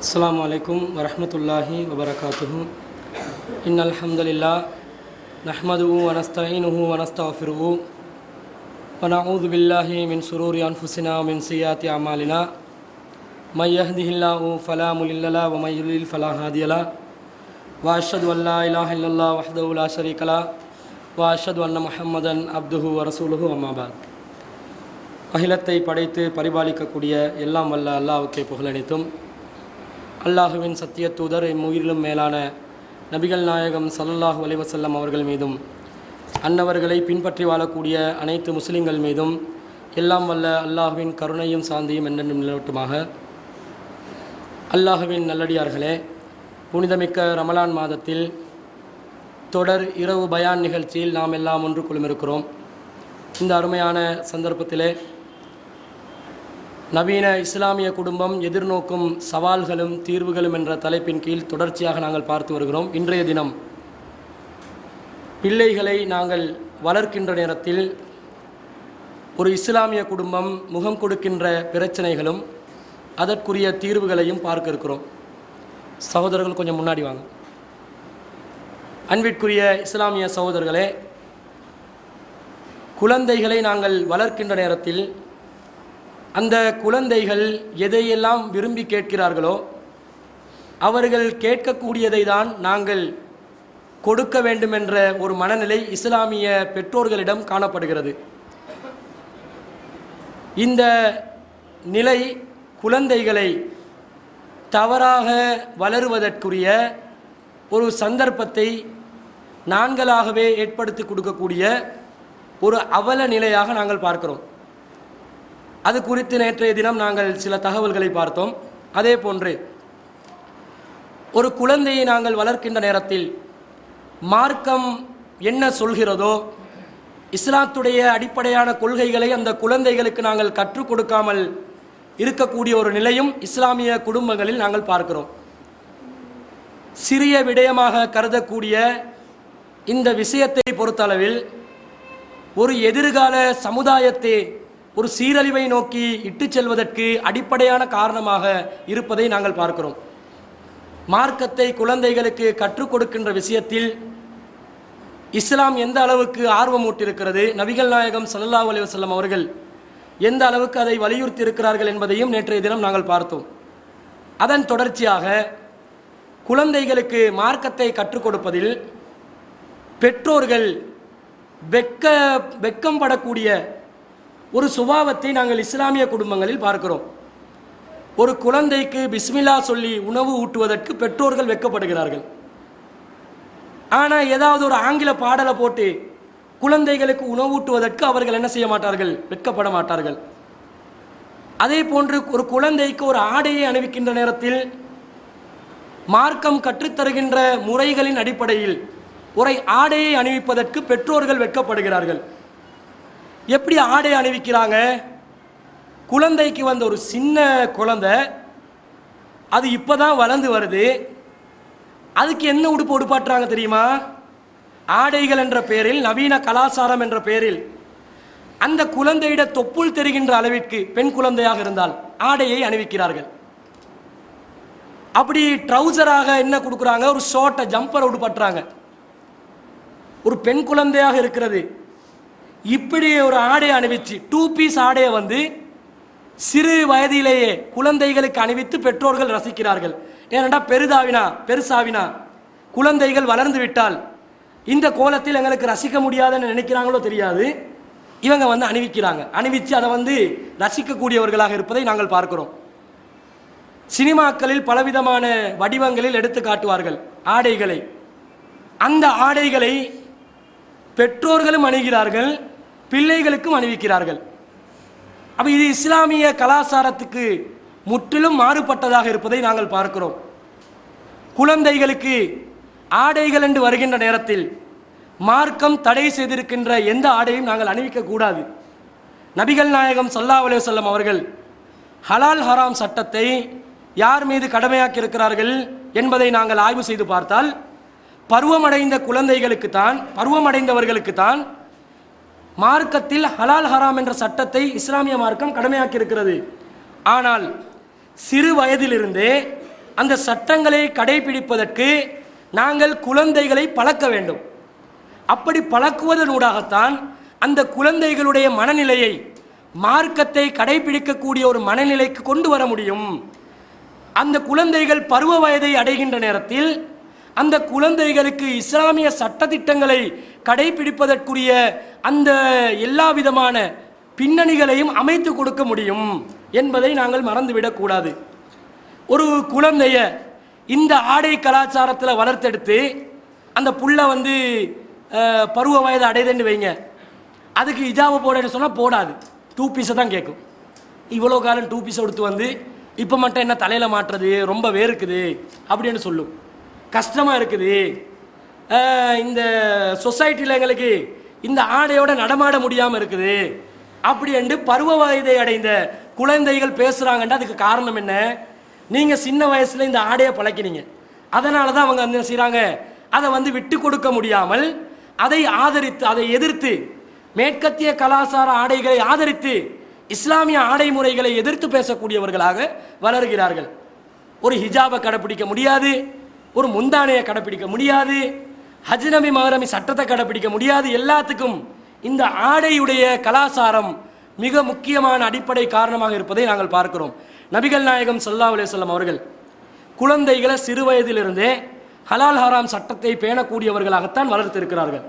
अस्सलामु अलैकुम वरहमतुल्लाहि वबरकातुहु। इन्नल हम्दुलिल्लाह नहमदुहु व नस्तईनुहु व नस्तगफिरुहु व नऊज़ु बिल्लाहि मिन शुरूरि अनफुसिना व मिन सय्यिआति अमालिना मय यहदिहिल्लाहु फला मुदिल्ल लहु व मय युद्लिल फला हादिय लहु व अशहदु अन ला इलाहा इल्लल्लाह वहदहु ला शरीक लहु व अशहदु अन्न मुहम्मदन अब्दुहु व रसूलुहु अम्मा बाद। அகிலத்தை படைத்து பரிபாலிக்கக்கூடிய எல்லாம் வல்ல அல்லாஹ்வுக்கே புகழனைத்தும் அல்லாஹுவின் சத்திய தூதர் இம்முயிரிலும் மேலான நபிகள் நாயகம் ஸல்லல்லாஹு அலைஹி வஸல்லம் அவர்கள் மீதும் அன்னவர்களை பின்பற்றி வாழக்கூடிய அனைத்து முஸ்லிம்கள் மீதும் எல்லாம் வல்ல அல்லாஹுவின் கருணையும் சாந்தியும் என்றென்றும் நிலவட்டுமாக. அல்லாஹுவின் நல்லடியார்களே, புனிதமிக்க ரமலான் மாதத்தில் தொடர் இரவு பயான் நிகழ்ச்சியில் நாம் எல்லாம் ஒன்று குழுமிருக்கிறோம். இந்த அருமையான சந்தர்ப்பத்திலே நவீன இஸ்லாமிய குடும்பம் எதிர்நோக்கும் சவால்களும் தீர்வுகளும் என்ற தலைப்பின் கீழ் தொடர்ச்சியாக நாங்கள் பார்த்து வருகிறோம். இன்றைய தினம் பிள்ளைகளை நாங்கள் வளர்க்கின்ற நேரத்தில் ஒரு இஸ்லாமிய குடும்பம் முகம் கொடுக்கின்ற பிரச்சனைகளும் அதற்குரிய தீர்வுகளையும் பார்க்க இருக்கிறோம். சகோதரர்கள் கொஞ்சம் முன்னாடி வாங்க. அன்பிற்குரிய இஸ்லாமிய சகோதரர்களே, குழந்தைகளை நாங்கள் வளர்க்கின்ற நேரத்தில் அந்த குழந்தைகள் எதையெல்லாம் விரும்பி கேட்கிறார்களோ அவர்கள் கேட்கக்கூடியதை தான் நாங்கள் கொடுக்க வேண்டும் என்ற ஒரு மனநிலை இஸ்லாமிய பெற்றோர்களிடம் காணப்படுகிறது. இந்த நிலை குழந்தைகளை தவறாக வளருவதற்குரிய ஒரு சந்தர்ப்பத்தை நான்களாகவே ஏற்படுத்தி கொடுக்கக்கூடிய ஒரு அவல நிலையாக நாங்கள் பார்க்கிறோம். அது குறித்து நேற்றைய தினம் நாங்கள் சில தகவல்களை பார்த்தோம். அதே போன்று ஒரு குழந்தையை நாங்கள் வளர்க்கின்ற நேரத்தில் மார்க்கம் என்ன சொல்கிறதோ இஸ்லாத்துடைய அடிப்படையான கொள்கைகளை அந்த குழந்தைகளுக்கு நாங்கள் கற்றுக் கொடுக்காமல் இருக்கக்கூடிய ஒரு நிலையும் இஸ்லாமிய குடும்பங்களில் நாங்கள் பார்க்கிறோம். சிறிய விடயமாக கருதக்கூடிய இந்த விஷயத்தை பொறுத்தளவில் ஒரு எதிர்கால சமுதாயத்தை ஒரு சீரழிவை நோக்கி இட்டு செல்வதற்கு அடிப்படையான காரணமாக இருப்பதை நாங்கள் பார்க்கிறோம். மார்க்கத்தை குழந்தைகளுக்கு கற்றுக் கொடுக்கின்ற விஷயத்தில் இஸ்லாம் எந்த அளவுக்கு ஆர்வமூட்டிருக்கிறது, நபிகள் நாயகம் ஸல்லல்லாஹு அலைஹி வஸல்லம் அவர்கள் எந்த அளவுக்கு அதை வலியுறுத்தி இருக்கிறார்கள் என்பதையும் நேற்றைய தினம் நாங்கள் பார்த்தோம். அதன் தொடர்ச்சியாக குழந்தைகளுக்கு மார்க்கத்தை கற்றுக் கொடுப்பதில் பெற்றோர்கள் வெக்கம் படக்கூடிய ஒரு சுபாவத்தை நாங்கள் இஸ்லாமிய குடும்பங்களில் பார்க்கிறோம். ஒரு குழந்தைக்கு பிஸ்மில்லா சொல்லி உணவு ஊட்டுவதற்கு பெற்றோர்கள் வெக்கப்படுகிறார்கள். ஆனால் ஏதாவது ஒரு ஆங்கில பாடலை போட்டு குழந்தைகளுக்கு உணவூட்டுவதற்கு அவர்கள் என்ன செய்ய மாட்டார்கள், வெட்கப்பட மாட்டார்கள். அதே போன்று ஒரு குழந்தைக்கு ஒரு ஆடையை அணிவிக்கின்ற நேரத்தில் மார்க்கம் கற்றுத்தருகின்ற முறைகளின் அடிப்படையில் ஒரு ஆடையை அணிவிப்பதற்கு பெற்றோர்கள் வெட்கப்படுகிறார்கள். எப்படி ஆடை அணிவிக்கிறாங்க? குழந்தைக்கு வந்த ஒரு சின்ன குழந்தை, அது இப்போ தான் வளர்ந்து வருது, அதுக்கு என்ன உடுப்பு உடுப்பாட்டுறாங்க தெரியுமா? ஆடைகள் என்ற பெயரில், நவீன கலாச்சாரம் என்ற பெயரில் அந்த குழந்தையிட தொப்புள் தெரிகின்ற அளவிற்கு பெண் குழந்தையாக இருந்தால் ஆடையை அணிவிக்கிறார்கள். அப்படி ட்ரௌசராக என்ன கொடுக்குறாங்க, ஒரு ஷார்ட்டை ஜம்பரை உடுப்பாட்டுறாங்க. ஒரு பெண் குழந்தையாக இருக்கிறது, இப்படி ஒரு ஆடையை அணிவிச்சு 2 பீஸ் ஆடையை வந்து சிறு வயதிலேயே குழந்தைகளுக்கு அணிவித்து பெற்றோர்கள் ரசிக்கிறார்கள். ஏனென்றா பெருசாவினா குழந்தைகள் வளர்ந்து விட்டால் இந்த கோலத்தில் எங்களுக்கு ரசிக்க முடியாதுன்னு நினைக்கிறாங்களோ தெரியாது, இவங்க வந்து அணிவிக்கிறாங்க. அணிவிச்சு அதை வந்து ரசிக்கக்கூடியவர்களாக இருப்பதை நாங்கள் பார்க்கிறோம். சினிமாக்களில் பலவிதமான வடிவங்களில் எடுத்து காட்டுவார்கள் ஆடைகளை. அந்த ஆடைகளை பெற்றோர்களும் அணிகிறார்கள், பிள்ளைகளுக்கும் அணிவிக்கிறார்கள். அப்போ இது இஸ்லாமிய கலாச்சாரத்துக்கு முற்றிலும் மாறுபட்டதாக இருப்பதை நாங்கள் பார்க்கிறோம். குழந்தைகளுக்கு ஆடைகள் என்று வருகின்ற நேரத்தில் மார்க்கம் தடை செய்திருக்கின்ற எந்த ஆடையும் நாங்கள் அணிவிக்கக்கூடாது. நபிகள் நாயகம் ஸல்லல்லாஹு அலைஹி வஸல்லம் அவர்கள் ஹலால் ஹராம் சட்டத்தை யார் மீது கடமையாக்கி இருக்கிறார்கள் என்பதை நாங்கள் ஆய்வு செய்து பார்த்தால் பருவமடைந்தவர்களுக்குத்தான் மார்க்கத்தில் ஹலால் ஹராம் என்ற சட்டத்தை இஸ்லாமிய மார்க்கம் கடமையாக்கி இருக்கிறது. ஆனால் சிறு வயதிலிருந்தே அந்த சட்டங்களை கடைபிடிப்பதற்கு நாங்கள் குழந்தைகளை பழக்க வேண்டும். அப்படி பழக்குவதனூடாகத்தான் அந்த குழந்தைகளுடைய மனநிலையை மார்க்கத்தை கடைபிடிக்கக்கூடிய ஒரு மனநிலைக்கு கொண்டு வர முடியும். அந்த குழந்தைகள் பருவ வயதை அடைகின்ற நேரத்தில் அந்த குழந்தைகளுக்கு இஸ்லாமிய சட்டதிட்டங்களை கடைபிடிப்பதற்குரிய அந்த எல்லா விதமான பின்னணிகளையும் அமைத்து கொடுக்க முடியும் என்பதை நாங்கள் மறந்துவிடக்கூடாது. ஒரு குழந்தைய இந்த ஆடை கலாச்சாரத்தில் வளர்த்தெடுத்து அந்த புள்ள பருவ வயது அடையுதுன்னு வைங்க, அதுக்கு இஜாபை போடன்னு சொன்னால் போடாது, 2 பீஸை தான் கேட்கும். இவ்வளோ காலம் 2 பீஸை கொடுத்து இப்போ மட்டும் என்ன தலையில் மாட்டுறது, ரொம்ப வேர்க்குது அப்படின்னு சொல்லும், கஷ்டமாக இருக்குது, இந்த சொசைட்டியில் எங்களுக்கு இந்த ஆடையோட நடமாட முடியாமல் இருக்குது அப்படி என்று பருவ வயதை அடைந்த குழந்தைகள் பேசுகிறாங்கன்ற அதுக்கு காரணம் என்ன? நீங்கள் சின்ன வயசில் இந்த ஆடையை பழக்கினீங்க, அதனால தான் அவங்க என்ன செய்கிறாங்க, அதை விட்டு கொடுக்க முடியாமல் அதை ஆதரித்து அதை எதிர்த்து மேற்கத்திய கலாச்சார ஆடைகளை ஆதரித்து இஸ்லாமிய ஆடை முறைகளை எதிர்த்து பேசக்கூடியவர்களாக வளர்கிறார்கள். ஒரு ஹிஜாபை கடைப்பிடிக்க முடியாது, ஒரு முந்தானையை கடைப்பிடிக்க முடியாது, ஹஜ்னபி மஹரமி சட்டத்தை கடைப்பிடிக்க முடியாது. எல்லாத்துக்கும் இந்த ஆடையுடைய கலாச்சாரம் மிக முக்கியமான அடிப்படை காரணமாக இருப்பதை நாங்கள் பார்க்கிறோம். நபிகள் நாயகம் ஸல்லல்லாஹு அலைஹி வஸல்லம் அவர்கள் குழந்தைகளை சிறு வயதிலிருந்தே ஹலால் ஹராம் சட்டத்தை பேணக்கூடியவர்களாகத்தான் வளர்த்திருக்கிறார்கள்.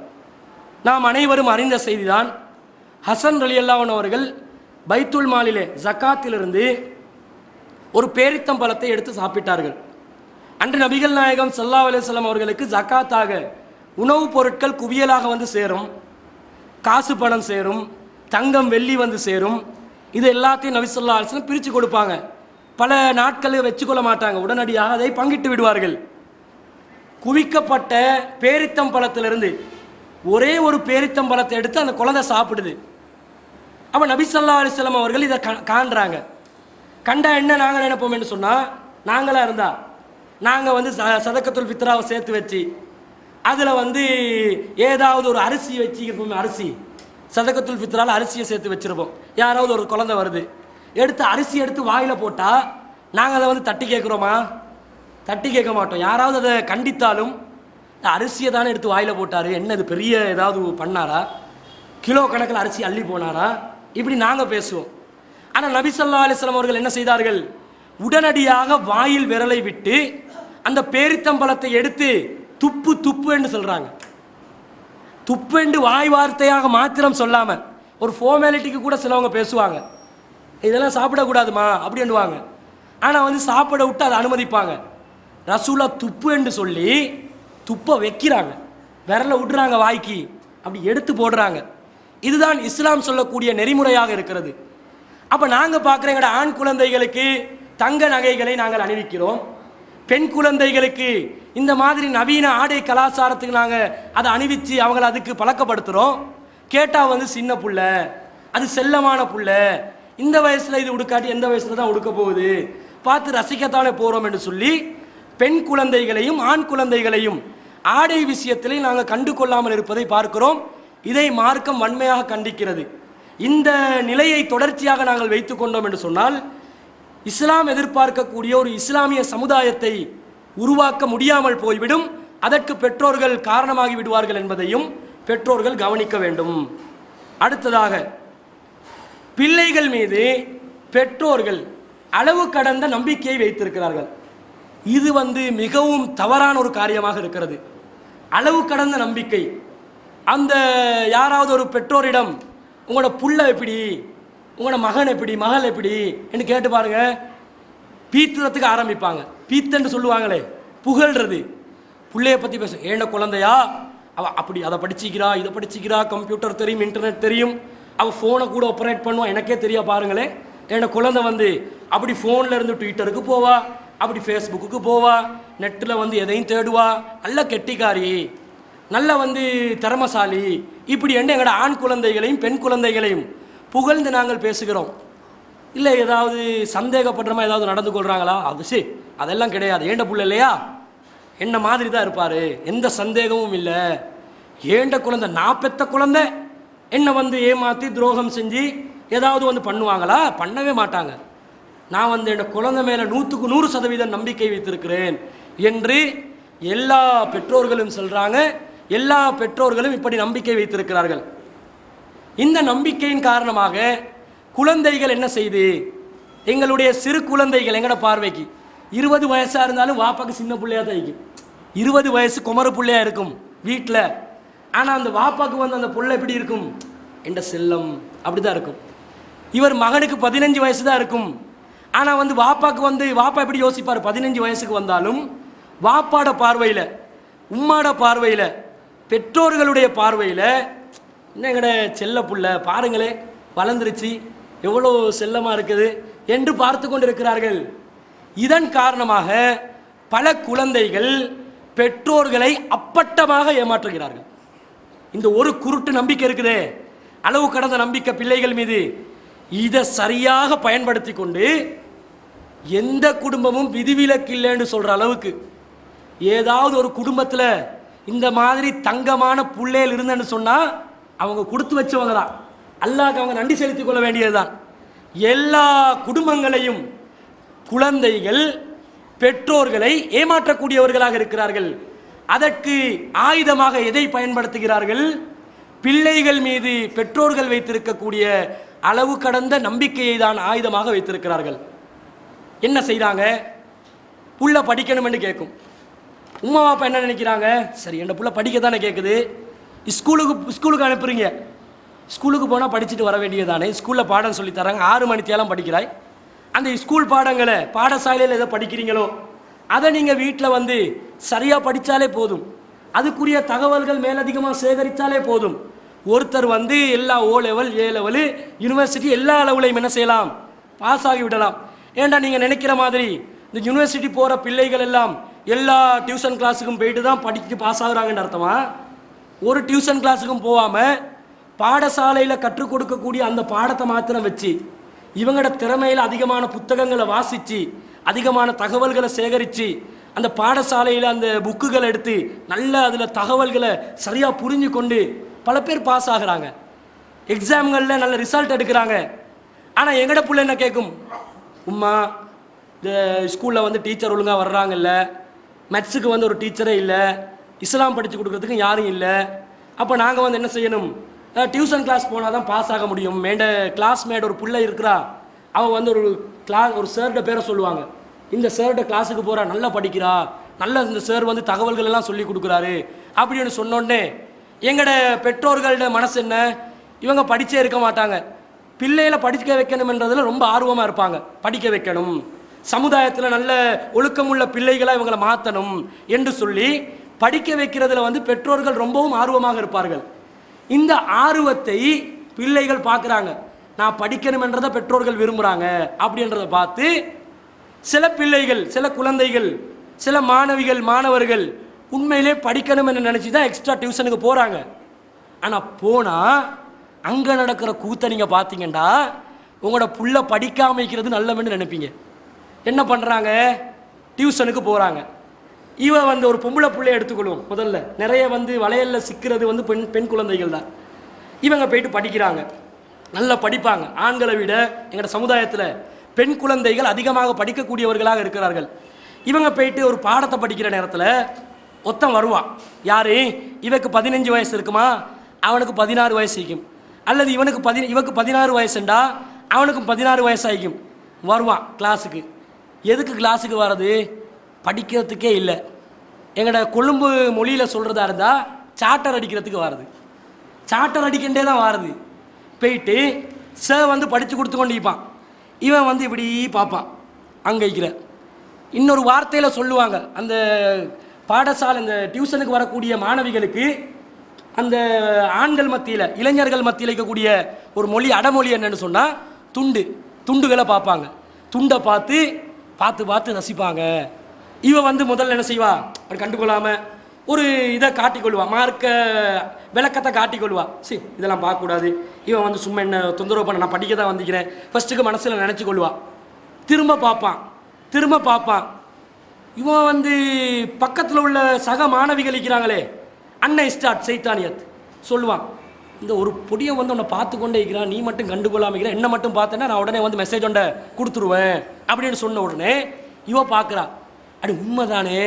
நாம் அனைவரும் அறிந்த செய்திதான், ஹசன் ரலியல்லாஹு அன்ஹு அவர்கள் பைத்துல் மாலிலே ஜக்காத்திலிருந்து ஒரு பேரித்தம் பழத்தை எடுத்து சாப்பிட்டார்கள். அன்று நபிகள் நாயகம் ஸல்லல்லாஹு அலைஹி வஸல்லம் அவர்களுக்கு ஜக்காத்தாக உணவுப் பொருட்கள் குவியலாக சேரும், காசு பணம் சேரும், தங்கம் வெள்ளி சேரும். இது எல்லாத்தையும் நபி ஸல்லல்லாஹு அலைஹி வஸல்லம் பிரித்து கொடுப்பாங்க. பல நாட்களில் வச்சுக்கொள்ள மாட்டாங்க, உடனடியாக அதை பங்கிட்டு விடுவார்கள். குவிக்கப்பட்ட பேரித்தம் பழத்திலிருந்து ஒரே ஒரு பேரித்தம் பழத்தை எடுத்து அந்த குழந்தை சாப்பிடுது. அப்போ நபி ஸல்லல்லாஹு அலைஹி வஸல்லம் அவர்கள் இதை காண்றாங்க. கண்டா என்ன நாங்கள் நினைப்போம் என்று சொன்னால், நாங்களாக இருந்தால் நாங்கள் சதக்கத்துல் ஃபித்ராவை சேர்த்து வச்சு அதில் ஏதாவது ஒரு அரிசி வச்சுருப்போம், அரிசி சதக்கத்துல் ஃபித்ராவில் அரிசியை சேர்த்து வச்சுருப்போம். யாராவது ஒரு குழந்தை வருது, எடுத்து அரிசி எடுத்து வாயில் போட்டால் நாங்கள் அதை தட்டி கேட்குறோமா? தட்டி கேட்க மாட்டோம். யாராவது அதை கண்டித்தாலும் அரிசியை தானே எடுத்து வாயில் போட்டார், என்ன இது பெரிய ஏதாவது பண்ணாரா, கிலோ கணக்கில் அரிசி அள்ளி போனாரா, இப்படி நாங்கள் பேசுவோம். ஆனால் நபி ஸல்லல்லாஹு அலைஹி வஸல்லம் அவர்கள் என்ன செய்தார்கள்? உடனடியாக வாயில் விரலை விட்டு அந்த பேரித்தம்பழத்தை எடுத்து துப்பு துப்பு என்று சொல்கிறாங்க. துப்பு என்று வாய் வார்த்தையாக மாத்திரம் சொல்லாமல் ஒரு ஃபார்மாலிட்டிக்கு கூட சிலவங்க பேசுவாங்க, இதெல்லாம் சாப்பிடக்கூடாதுமா அப்படின்னுவாங்க. ஆனால் சாப்பிட விட்டு அதை அனுமதிப்பாங்க. ரசூலா துப்பு என்று சொல்லி துப்பை வைக்கிறாங்க, விரலை விட்டுறாங்க வாய்க்கு, அப்படி எடுத்து போடுறாங்க. இதுதான் இஸ்லாம் சொல்லக்கூடிய நெறிமுறையாக இருக்கிறது. அப்போ நாங்கள் பார்க்குற எங்களோட ஆண் குழந்தைகளுக்கு தங்க நகைகளை நாங்கள் அணிவிக்கிறோம், பெண் குழந்தைகளுக்கு இந்த மாதிரி நவீன ஆடை கலாச்சாரத்துக்கு நாங்கள் அதை அணிவித்து அவங்களை அதுக்கு பழக்கப்படுத்துகிறோம். கேட்டால் சின்ன புள்ள, அது செல்லமான புள்ள, இந்த வயசில் இது உடுக்காட்டி எந்த வயசில் தான் உடுக்க போகுது, பார்த்து ரசிக்கத்தானே போகிறோம் என்று சொல்லி பெண் குழந்தைகளையும் ஆண் குழந்தைகளையும் ஆடை விஷயத்திலே நாங்கள் கண்டு கொள்ளாமல் இருப்பதை பார்க்கிறோம். இதை மார்க்கம் வன்மையாக கண்டிக்கிறது. இந்த நிலையை தொடர்ச்சியாக நாங்கள் வைத்துக் கொண்டோம் என்று சொன்னால் இஸ்லாம் எதிர்பார்க்கக்கூடிய ஒரு இஸ்லாமிய சமுதாயத்தை உருவாக்க முடியாமல் போய்விடும். அதற்கு பெற்றோர்கள் காரணமாகி விடுவார்கள் என்பதையும் பெற்றோர்கள் கவனிக்க வேண்டும். அடுத்ததாக, பிள்ளைகள் மீது பெற்றோர்கள் அளவு கடந்த நம்பிக்கையை வைத்திருக்கிறார்கள். இது மிகவும் தவறான ஒரு காரியமாக இருக்கிறது. அளவு கடந்த நம்பிக்கை. அந்த யாராவது ஒரு பெற்றோரிடம் உங்களோட புள்ள எப்படி, உங்களோட மகன் எப்படி, மகள் எப்படி என்று கேட்டு பாருங்க, பீத்துறதுக்கு ஆரம்பிப்பாங்க. பீத்தன்னு சொல்லுவாங்களே, புகழ்றது. பிள்ளைய பற்றி பேச, ஏண்ட குழந்தையா அவள் அப்படி அதை படிச்சிக்கிறா, இதை படிச்சிக்கிறா, கம்ப்யூட்டர் தெரியும், இன்டர்நெட் தெரியும், அவள் ஃபோனை கூட ஆப்ரேட் பண்ணுவான், எனக்கே தெரியா பாருங்களேன். ஏண்ட குழந்தை அப்படி ஃபோனில் இருந்து ட்விட்டருக்கு போவா, அப்படி ஃபேஸ்புக்கு போவா, நெட்டில் எதையும் தேடுவா, நல்ல கெட்டிக்காரி, நல்ல திறமசாலி, இப்படி என்று எங்களோட ஆண் குழந்தைகளையும் பெண் குழந்தைகளையும் புகழ்ந்து நாங்கள் பேசுகிறோம். இல்லை ஏதாவது சந்தேகப்படுற மாதிரி ஏதாவது நடந்து கொள்கிறாங்களா, அது சரி அதெல்லாம் கிடையாது, ஏண்ட புள்ள இல்லையா, என்ன மாதிரி தான் இருப்பார், எந்த சந்தேகமும் இல்லை, ஏண்ட குழந்தை, நான் பெத்த குழந்தை என்ன ஏமாற்றி துரோகம் செஞ்சு ஏதாவது பண்ணுவாங்களா, பண்ணவே மாட்டாங்க. நான் வந்து என் குழந்தை மேலே 100% நம்பிக்கை வைத்திருக்கிறேன் என்று எல்லா பெற்றோர்களும் சொல்கிறாங்க. எல்லா பெற்றோர்களும் இப்படி நம்பிக்கை வைத்திருக்கிறார்கள். இந்த நம்பிக்கையின் காரணமாக குழந்தைகள் என்ன செய்து, எங்களுடைய சிறு குழந்தைகள் எங்கட பார்வைக்கு 20 வயசாக இருந்தாலும் வாப்பாக்கு சின்ன பிள்ளையாக தான் இருக்கும். 20 வயசு குமர பிள்ளையாக இருக்கும் வீட்டில். ஆனால் அந்த வாப்பாக்கு வந்து அந்த பிள்ளை எப்படி இருக்கும், என்ற செல்லம் அப்படி தான் இருக்கும். இவர் மகனுக்கு 15 வயசு தான் இருக்கும். ஆனால் வந்து வாப்பாக்கு வந்து வாப்பா எப்படி யோசிப்பார், 15 வயசுக்கு வந்தாலும் வாப்பாட பார்வையில், உம்மாட பார்வையில், பெற்றோர்களுடைய பார்வையில் இன்னும் எங்கட செல்ல புள்ள பாருங்களே வளர்ந்துருச்சு, எவ்வளோ செல்லமாக இருக்குது என்று பார்த்து கொண்டிருக்கிறார்கள். இதன் காரணமாக பல குழந்தைகள் பெற்றோர்களை அப்பட்டமாக ஏமாற்றுகிறார்கள். இந்த ஒரு குருட்டு நம்பிக்கை இருக்குதே, அளவு கடந்த நம்பிக்கை பிள்ளைகள் மீது, இதை சரியாக பயன்படுத்தி கொண்டு எந்த குடும்பமும் விதிவிலக்கு இல்லைன்னு சொல்கிற அளவுக்கு ஏதாவது ஒரு குடும்பத்தில் இந்த மாதிரி தங்கமான புள்ளையில் இருந்தேன்னு சொன்னால் அவங்க கொடுத்து வச்சவங்க தான், அல்லாஹ்க்கு அவங்க நன்றி செலுத்திக் கொள்ள வேண்டியதுதான். எல்லா குடும்பங்களையும் குழந்தைகள் பெற்றோர்களை ஏமாற்றக்கூடியவர்களாக இருக்கிறார்கள். அதற்கு ஆயுதமாக எதை பயன்படுத்துகிறார்கள், பிள்ளைகள் மீது பெற்றோர்கள் வைத்திருக்கக்கூடிய அளவு கடந்த நம்பிக்கையை தான் ஆயுதமாக வைத்திருக்கிறார்கள். என்ன செய்கிறாங்க, புள்ள படிக்கணும் என்று கேட்கும். உமா அப்பா என்ன நினைக்கிறாங்க, சரி என் புள்ள படிக்க தானே கேட்குது, ஸ்கூலுக்கு அனுப்புறீங்க, ஸ்கூலுக்கு போனால் படிச்சுட்டு வர வேண்டியதானே, ஸ்கூலில் பாடம் சொல்லி தராங்க, 6 மணித்தேலாம் படிக்கிறாய், அந்த ஸ்கூல் பாடங்களை பாடசாலையில் எதை படிக்கிறீங்களோ அதை நீங்கள் வீட்டில் வந்து சரியாக படித்தாலே போதும், அதுக்குரிய தகவல்கள் மேலதிகமாக சேகரித்தாலே போதும். ஒருத்தர் வந்து எல்லா O level A level university எல்லா அளவுலையும் என்ன செய்யலாம், பாஸ் ஆகி விடலாம். ஏண்டா நீங்கள் நினைக்கிற மாதிரி இந்த யூனிவர்சிட்டி போகிற பிள்ளைகள் எல்லாம் எல்லா டியூஷன் கிளாஸுக்கும் போயிட்டு தான் படித்து பாஸ் ஆகுறாங்கன்னு அர்த்தமா? ஒரு டியூஷன் கிளாஸுக்கும் போகாமல் பாடசாலையில் கற்றுக் கொடுக்கக்கூடிய அந்த பாடத்தை மாத்திரம் வச்சு இவங்களோட திறமையில் அதிகமான புத்தகங்களை வாசித்து அதிகமான தகவல்களை சேகரித்து அந்த பாடசாலையில் அந்த புக்குகளை எடுத்து நல்ல அதில் தகவல்களை சரியாக புரிஞ்சு கொண்டு பல பேர் பாஸ் ஆகுறாங்க, எக்ஸாம்களில் நல்ல ரிசல்ட் எடுக்கிறாங்க. ஆனால் எங்கட பிள்ளை என்ன கேட்கும், உம்மா இந்த ஸ்கூலில் வந்து டீச்சர் ஒழுங்காக வர்றாங்கல்ல, மேத்ஸுக்கு வந்து ஒரு டீச்சரே இல்லை, இஸ்லாம் படித்து கொடுக்குறதுக்கு யாரும் இல்லை, அப்போ நாங்கள் வந்து என்ன செய்யணும், டியூஷன் கிளாஸ் போனால் தான் பாஸ் ஆக முடியும். கிளாஸ்மேட் ஒரு பிள்ளை இருக்கிறா, அவன் வந்து ஒரு சார்கிட்ட பேரை சொல்லுவாங்க, இந்த சார்கிட்ட கிளாஸுக்கு போகிறா, நல்லா படிக்கிறா, நல்ல இந்த சார் வந்து தகவல்கள் எல்லாம் சொல்லி கொடுக்குறாரு அப்படின்னு சொன்னோடனே எங்களோட பெற்றோர்களோட மனசு என்ன, இவங்க படித்தே இருக்க மாட்டாங்க, பிள்ளைகளை படிக்க வைக்கணும்ன்றதில் ரொம்ப ஆர்வமாக இருப்பாங்க, படிக்க வைக்கணும், சமுதாயத்தில் நல்ல ஒழுக்கமுள்ள பிள்ளைகளாக இவங்களை மாற்றணும் என்று சொல்லி படிக்க வைக்கிறதுல வந்து பெற்றோர்கள் ரொம்பவும் ஆர்வமாக இருப்பார்கள். இந்த ஆர்வத்தை பிள்ளைகள் பார்க்குறாங்க, நான் படிக்கணும் என்றதை பெற்றோர்கள் விரும்புகிறாங்க அப்படின்றத பார்த்து சில பிள்ளைகள், சில குழந்தைகள், சில மாணவர்கள் உண்மையிலே படிக்கணும் என்று நினச்சி தான் எக்ஸ்ட்ரா டியூஷனுக்கு போகிறாங்க. ஆனால் போனால் அங்கே நடக்கிற கூத்தை நீங்கள் பார்த்தீங்கன்னா உங்களோட புள்ள படிக்காம வைக்கிறது நல்லமென்னு நினைப்பீங்க. என்ன பண்ணுறாங்க, டியூஷனுக்கு போகிறாங்க. இவன் வந்து ஒரு பொம்பளை பிள்ளையை எடுத்துக்கொள்வோம், முதல்ல நிறைய வந்து வளையலில் சிக்கிறது வந்து பெண் குழந்தைகள் தான். இவங்க போயிட்டு படிக்கிறாங்க, நல்லா படிப்பாங்க. ஆண்களை விட எங்களோட சமுதாயத்தில் பெண் குழந்தைகள் அதிகமாக படிக்கக்கூடியவர்களாக இருக்கிறார்கள். இவங்க போயிட்டு ஒரு பாடத்தை படிக்கிற நேரத்தில் ஒருத்தன் வருவான், யாரு, இவக்கு 15 வயசு இருக்குமா, அவனுக்கு 16 வயசு ஆகிக்கும், அல்லது இவக்கு 16 வயசுண்டா அவனுக்கும் 16 வயசு ஆகிக்கும். வருவான் கிளாஸுக்கு. எதுக்கு கிளாஸுக்கு வர்றது, படிக்கிறதுக்கே இல்லை. எங்களோட கொழும்பு மொழியில் சொல்கிறதா இருந்தால் சார்ட்டர் அடிக்கிறதுக்கு வருது, சார்ட்டர் அடிக்கின்றே தான் வருது. போயிட்டு சார் வந்து படித்து கொடுத்து கொண்டு இருப்பான், இவன் வந்து இப்படி பார்ப்பான். அங்கே இருக்கிற இன்னொரு வார்த்தையில் சொல்லுவாங்க, அந்த பாடசாலை இந்த டியூஷனுக்கு வரக்கூடிய மாணவிகளுக்கு அந்த ஆண்கள் மத்தியில், இளைஞர்கள் மத்தியில் இருக்கக்கூடிய ஒரு மொழி, அடமொழி என்னன்னு சொன்னால் துண்டுகளை பார்ப்பாங்க. துண்டை பார்த்து ரசிப்பாங்க. இவன் வந்து முதல்ல என்ன செய்வா, அப்படி கண்டுகொள்ளாமல் ஒரு இதை காட்டிக்கொள்வா, மார்க்க விளக்கத்தை காட்டிக்கொள்வா. சரி இதெல்லாம் பார்க்கக்கூடாது, இவன் வந்து சும்மா என்ன தொந்தரவு பண்ண, நான் படிக்க தான் வந்துக்கிறேன் ஃபஸ்ட்டுக்கு மனசில் நினச்சி கொள்வா. திரும்ப பார்ப்பான். இவன் வந்து பக்கத்தில் உள்ள சக மாணவிகள் இருக்கிறாங்களே, அன்னை ஸ்டார்ட் சைத்தானியத் சொல்லுவான், இந்த ஒரு பொடியை வந்து உன்னை பார்த்து கொண்டே இருக்கிறான், நீ மட்டும் கண்டுகொள்ளாமிக்கிற, என்ன மட்டும் பார்த்தேன்னா நான் உடனே வந்து மெசேஜ் ஒன்றை கொடுத்துருவேன் அப்படின்னு சொன்ன உடனே இவ பார்க்குறா, அடி உண்மைதானே,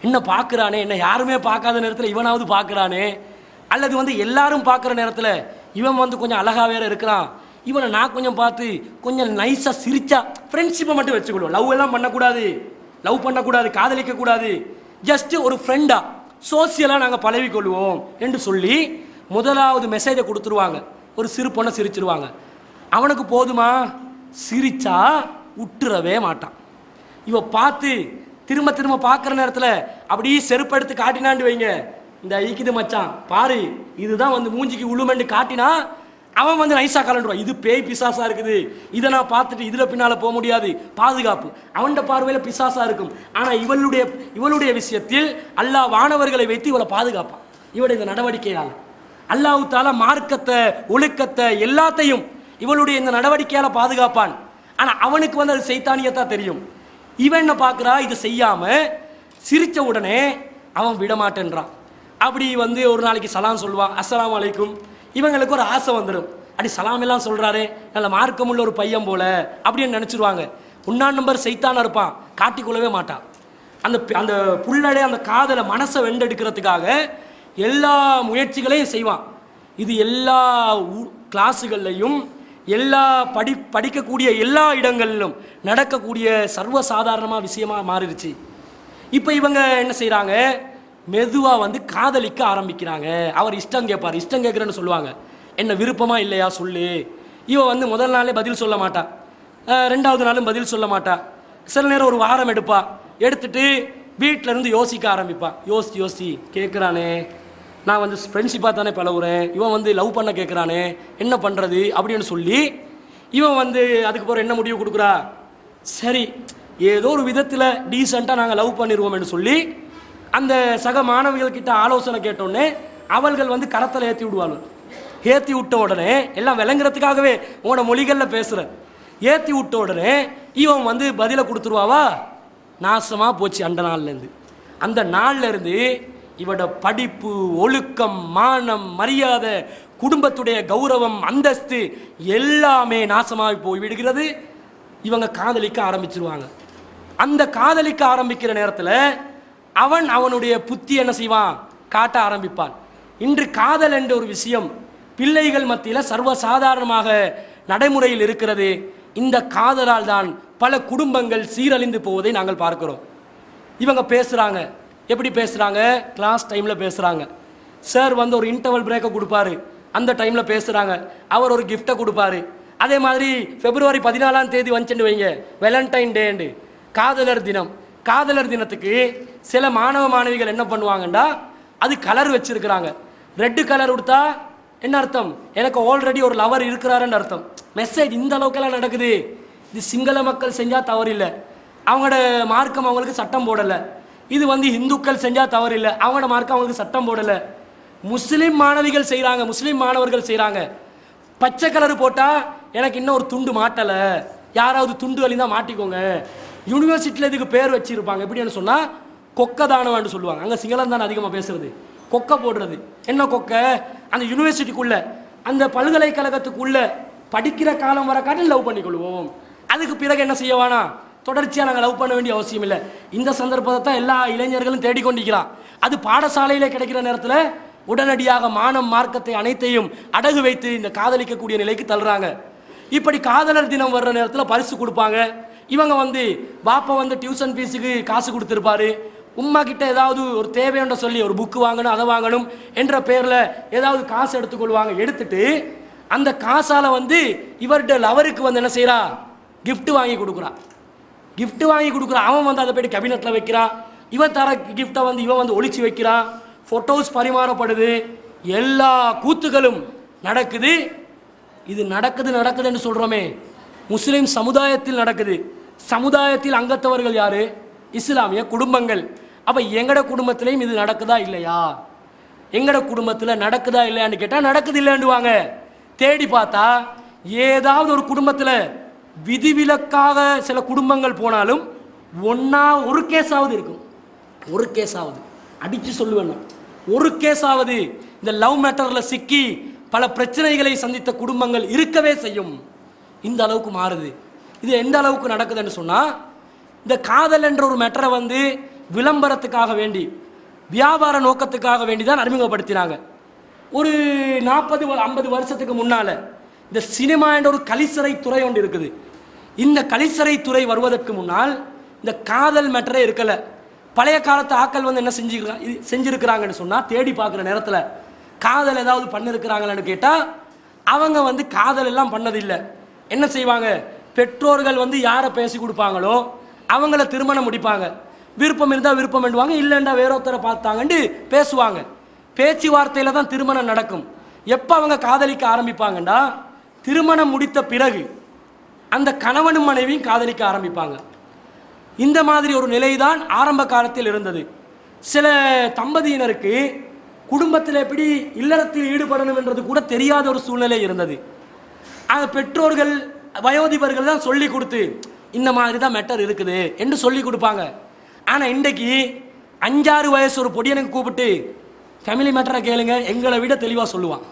என்ன பார்க்குறானே, என்ன யாருமே பார்க்காத நேரத்தில் இவனாவது பார்க்குறானே, அல்லது வந்து எல்லாரும் பார்க்குற நேரத்தில் இவன் வந்து கொஞ்சம் அழகாக வேற இருக்கிறான், இவனை நான் கொஞ்சம் பார்த்து கொஞ்சம் நைஸாக சிரிச்சா, ஃப்ரெண்ட்ஷிப்பை மட்டும் வச்சுக்கொள்வோம், லவ் எல்லாம் பண்ணக்கூடாது, லவ் பண்ணக்கூடாது, காதலிக்கக்கூடாது, ஜஸ்ட்டு ஒரு ஃப்ரெண்டாக சோசியலாக நாங்கள் பழகிக்கொள்வோம் என்று சொல்லி முதலாவது மெசேஜை கொடுத்துருவாங்க. ஒரு சிறு பொண்ணை சிரிச்சிருவாங்க. அவனுக்கு போதுமா, சிரிச்சா விட்டுறவே மாட்டான். இவ பார்த்து திரும்ப திரும்ப பார்க்குற நேரத்தில் அப்படியே செருப்படுத்து காட்டினான்னு வைங்க, இந்த ஐக்கிது மச்சான் பாரு இதுதான் வந்து மூஞ்சிக்கு உளுமெண்டு காட்டினா அவன் வந்து நைஸாக கலண்டுவான், இது பேய் பிசாசா இருக்குது, இதை நான் பார்த்துட்டு இதில் பின்னால் போக முடியாது, பாதுகாப்பு. அவன்கிட்ட பார்வையில் பிசாசா இருக்கும். ஆனால் இவளுடைய விஷயத்தில் அல்லாஹ் வானவர்களை வைத்து இவளை பாதுகாப்பான். இவளுடைய இந்த நடவடிக்கையால் அல்லாஹ் தஆலா மார்க்கத்தை, ஒழுக்கத்தை, எல்லாத்தையும் இவளுடைய இந்த நடவடிக்கையால் பாதுகாப்பான். ஆனால் அவனுக்கு வந்து அது சைத்தானியத்தான் தெரியும். இவன் என்ன பார்க்குறா, இது செய்யாமல் சிரித்த உடனே அவன் விடமாட்டேன்றான். அப்படி வந்து ஒரு நாளைக்கு சலாம் சொல்லுவான், அஸ்ஸலாமு அலைக்கும். இவங்களுக்கு ஒரு ஆசை வந்துடும், அப்படி சலாம் எல்லாம் சொல்கிறாரு, நல்ல மார்க்கமுள்ள ஒரு பையன் போல அப்படின்னு நினச்சிருவாங்க. ஒன்றாம் நம்பர் சைத்தானா இருப்பான், காட்டிக்கொள்ளவே மாட்டான். அந்த புள்ளடை அந்த காதலை மனசை வெண்டெடுக்கிறதுக்காக எல்லா முயற்சிகளையும் செய்வான். இது எல்லா கிளாஸுகள்லையும் எல்லா படிக்கக்கூடிய எல்லா இடங்களிலும் நடக்கக்கூடிய சர்வசாதாரணமாக விஷயமாக மாறிடுச்சு. இப்போ இவங்க என்ன செய்கிறாங்க, மெதுவாக வந்து காதலிக்க ஆரம்பிக்கிறாங்க. அவர் இஷ்டம் கேட்பார், இஷ்டம் கேட்குறேன்னு சொல்லுவாங்க, என்ன விருப்பமா இல்லையா சொல்லு. இவன் வந்து முதல் நாளே பதில் சொல்ல மாட்டா, ரெண்டாவது நாளும் பதில் சொல்ல மாட்டா. சில நேரம் ஒரு வாரம் எடுப்பா, எடுத்துட்டு வீட்டில் இருந்து யோசிக்க ஆரம்பிப்பா. யோசி கேட்குறானே, நான் வந்து ஃப்ரெண்ட்ஷிப்பாக தானே பழகுறேன், இவன் வந்து லவ் பண்ண கேட்குறானே, என்ன பண்ணுறது அப்படின்னு சொல்லி இவன் வந்து அதுக்கப்புறம் என்ன முடிவு கொடுக்குறா, சரி ஏதோ ஒரு விதத்தில் டீசெண்டாக நாங்கள் லவ் பண்ணிடுவோம்னு சொல்லி அந்த சக மாணவிகள்கிட்ட ஆலோசனை கேட்டோடனே அவள்கள் வந்து கரத்தில் ஏற்றி விடுவாள். ஏற்றி விட்ட உடனே எல்லாம் விளங்குறதுக்காகவே உங்களோட மொழிகளில் பேசுகிறேன். ஏற்றி விட்ட உடனே இவன் வந்து பதிலை கொடுத்துருவாவா, நாசமாக போச்சு. அந்த நாள்லேருந்து இவட படிப்பு, ஒழுக்கம், மானம், மரியாதை, குடும்பத்துடைய கௌரவம், அந்தஸ்து எல்லாமே நாசமாகி போய் விடுகிறது. இவங்க காதலிக்க ஆரம்பிச்சிருவாங்க. அந்த காதலிக்க ஆரம்பிக்கிற நேரத்தில் அவனுடைய புத்தி என்ன செய்வான், காட்ட ஆரம்பிப்பான். இன்று காதல் என்ற ஒரு விஷயம் பிள்ளைகள் மத்தியில் சர்வசாதாரணமாக நடைமுறையில் இருக்கிறது. இந்த காதலால் தான் பல குடும்பங்கள் சீரழிந்து போவதை நாங்கள் பார்க்கிறோம். இவங்க பேசுகிறாங்க, எப்படி பேசுகிறாங்க, கிளாஸ் டைமில் பேசுகிறாங்க. சார் வந்து ஒரு இன்டர்வல் பிரேக்கை கொடுப்பாரு, அந்த டைமில் பேசுகிறாங்க. அவர் ஒரு கிஃப்டை கொடுப்பாரு. அதே மாதிரி February 14 வந்துச்சுன்னு வைங்க, வேலண்டைன் டேண்டு காதலர் தினம். காதலர் தினத்துக்கு சில மாணவிகள் என்ன பண்ணுவாங்கண்டா, அது கலர் வச்சிருக்கிறாங்க. ரெட்டு கலர் கொடுத்தா என்ன அர்த்தம், எனக்கு ஆல்ரெடி ஒரு லவர் இருக்கிறாருன்னு அர்த்தம். மெசேஜ் இந்த அளவுக்கெல்லாம் நடக்குது. இது சிங்கள மக்கள் செஞ்சால் தவறில்லை, அவங்களோட மார்க்கம் அவங்களுக்கு சட்டம் போடலை. இது வந்து இந்துக்கள் செஞ்சால் தவறில்லை, அவங்களோட மார்க்கம் அவங்களுக்கு சட்டம் போடலை. முஸ்லீம் மாணவிகள் செய்கிறாங்க, முஸ்லீம் மாணவர்கள் செய்கிறாங்க. பச்சை கலர் போட்டால் எனக்கு இன்னும் ஒரு துண்டு மாட்டலை, யாராவது துண்டு வழிந்தான் மாட்டிக்கோங்க. யூனிவர்சிட்டியில் இதுக்கு பேர் வச்சுருப்பாங்க, எப்படின்னு சொன்னால் கொக்கை தானவான்னு சொல்லுவாங்க. அங்கே சிங்களம் தானே அதிகமாக பேசுகிறது, கொக்கை போடுறது. என்ன கொக்கை, அந்த யூனிவர்சிட்டிக்குள்ளே அந்த பல்கலைக்கழகத்துக்குள்ளே படிக்கிற காலம் வர காட்டி லவ் பண்ணிக்கொள்வோம். அதுக்கு பிறகு என்ன செய்ய வேணாம், தொடர்ச்சியாக நாங்கள் லவ் பண்ண வேண்டிய அவசியம் இல்லை. இந்த சந்தர்ப்பத்தை தான் எல்லா இளைஞர்களும் தேடிக்கொண்டிருக்கிறான். அது பாடசாலையில் கிடைக்கிற நேரத்தில் உடனடியாக மானம், மார்க்கத்தை அனைத்தையும் அடகு வைத்து இந்த காதலிக்கக்கூடிய நிலைக்கு தள்ளுறாங்க. இப்படி காதலர் தினம் வர்ற நேரத்தில் பரிசு கொடுப்பாங்க. இவங்க வந்து பாப்பா வந்து டியூஷன் ஃபீஸுக்கு காசு கொடுத்துருப்பாரு, உம்மா கிட்ட ஏதாவது ஒரு தேவையான சொல்லி ஒரு புக்கு வாங்கணும், அதை வாங்கணும் என்ற பேரில் ஏதாவது காசு எடுத்துக்கொள்வாங்க. எடுத்துட்டு அந்த காசால் வந்து இவர்கிட்ட லவருக்கு வந்து என்ன செய்கிறா, கிஃப்ட் வாங்கி கொடுக்குறா. கிஃப்ட் வாங்கி கொடுக்குறா. அவன் வந்து அதை போய்ட்டு கேபினெட்டில் வைக்கிறான். இவன் தர கிஃப்டை வந்து இவன் வந்து ஒளிச்சு வைக்கிறான். ஃபோட்டோஸ் பரிமாறப்படுது. எல்லா கூத்துகளும் நடக்குது. இது நடக்குதுன்னு சொல்கிறோமே, முஸ்லீம் சமுதாயத்தில் நடக்குது. சமுதாயத்தில் அங்கத்தவர்கள் யார், இஸ்லாமிய குடும்பங்கள். அப்போ எங்கட குடும்பத்திலையும் இது நடக்குதா இல்லையா, எங்கட குடும்பத்தில் நடக்குதா இல்லையான்னு கேட்டால் நடக்குது இல்லைன்னுவாங்க. தேடி பார்த்தா ஏதாவது ஒரு குடும்பத்தில் விதிவிலக்காக சில குடும்பங்கள் போனாலும் ஒரு கேஸாவது இருக்கும். ஒரு கேஸாவது அடித்து சொல்லுவேன், ஒரு கேஸாவது இந்த லவ் மேட்டரில் சிக்கி பல பிரச்சனைகளை சந்தித்த குடும்பங்கள் இருக்கவே செய்யும். இந்த அளவுக்கு மாறுது. இது எந்த அளவுக்கு நடக்குதுன்னு சொன்னால், இந்த காதல் என்ற ஒரு மெட்டரை வந்து விளம்பரத்துக்காக வேண்டி, வியாபார நோக்கத்துக்காக வேண்டி தான் அறிமுகப்படுத்தினாங்க. ஒரு 40-50 வருஷத்துக்கு முன்னால் இந்த சினிமா என்ற ஒரு கலிசரை துறை ஒன்று இருக்குது. இந்த கலிசரை துறை வருவதற்கு முன்னால் இந்த காதல் மெட்டரே இருக்கலை. பழைய காலத்து ஆக்கள் வந்து என்ன செஞ்சுருக்கிறாங்கன்னு சொன்னால், தேடி பார்க்குற நேரத்தில் காதல் ஏதாவது பண்ணிருக்கிறாங்களான்னு கேட்டால் அவங்க வந்து காதல் எல்லாம் பண்ணதில்லை. என்ன செய்வாங்க, பெற்றோர்கள் வந்து யாரை பேசி கொடுப்பாங்களோ அவங்கள திருமணம் முடிப்பாங்க. விருப்பம் இருந்தால் விருப்பம் பண்ணுவாங்க, இல்லைண்டா வேறொருத்தரை பார்த்தாங்கன்னு பேசுவாங்க. பேச்சுவார்த்தையில் தான் திருமணம் நடக்கும். எப்போ அவங்க காதலிக்க ஆரம்பிப்பாங்கண்டா, திருமணம் முடித்த பிறகு அந்த கணவனும் மனைவியும் காதலிக்க ஆரம்பிப்பாங்க. இந்த மாதிரி ஒரு நிலை தான் ஆரம்ப காலத்தில் இருந்தது. சில தம்பதியினருக்கு குடும்பத்தில் எப்படி இல்லறத்தில் ஈடுபடணும் என்றது கூட தெரியாத ஒரு சூழ்நிலை இருந்தது. அந்த பெற்றோர்கள் வயோதிபர்கள் தான் சொல்லி கொடுத்து இந்த மாதிரி தான் மேட்டர் இருக்குது என்று சொல்லி கொடுப்பாங்க. ஆனால் இன்றைக்கு 5-6 வயசு ஒரு பொடியனுக்கு கூப்பிட்டு ஃபேமிலி மேட்டரை கேளுங்க, எங்களை விட தெளிவாக சொல்லுவான்.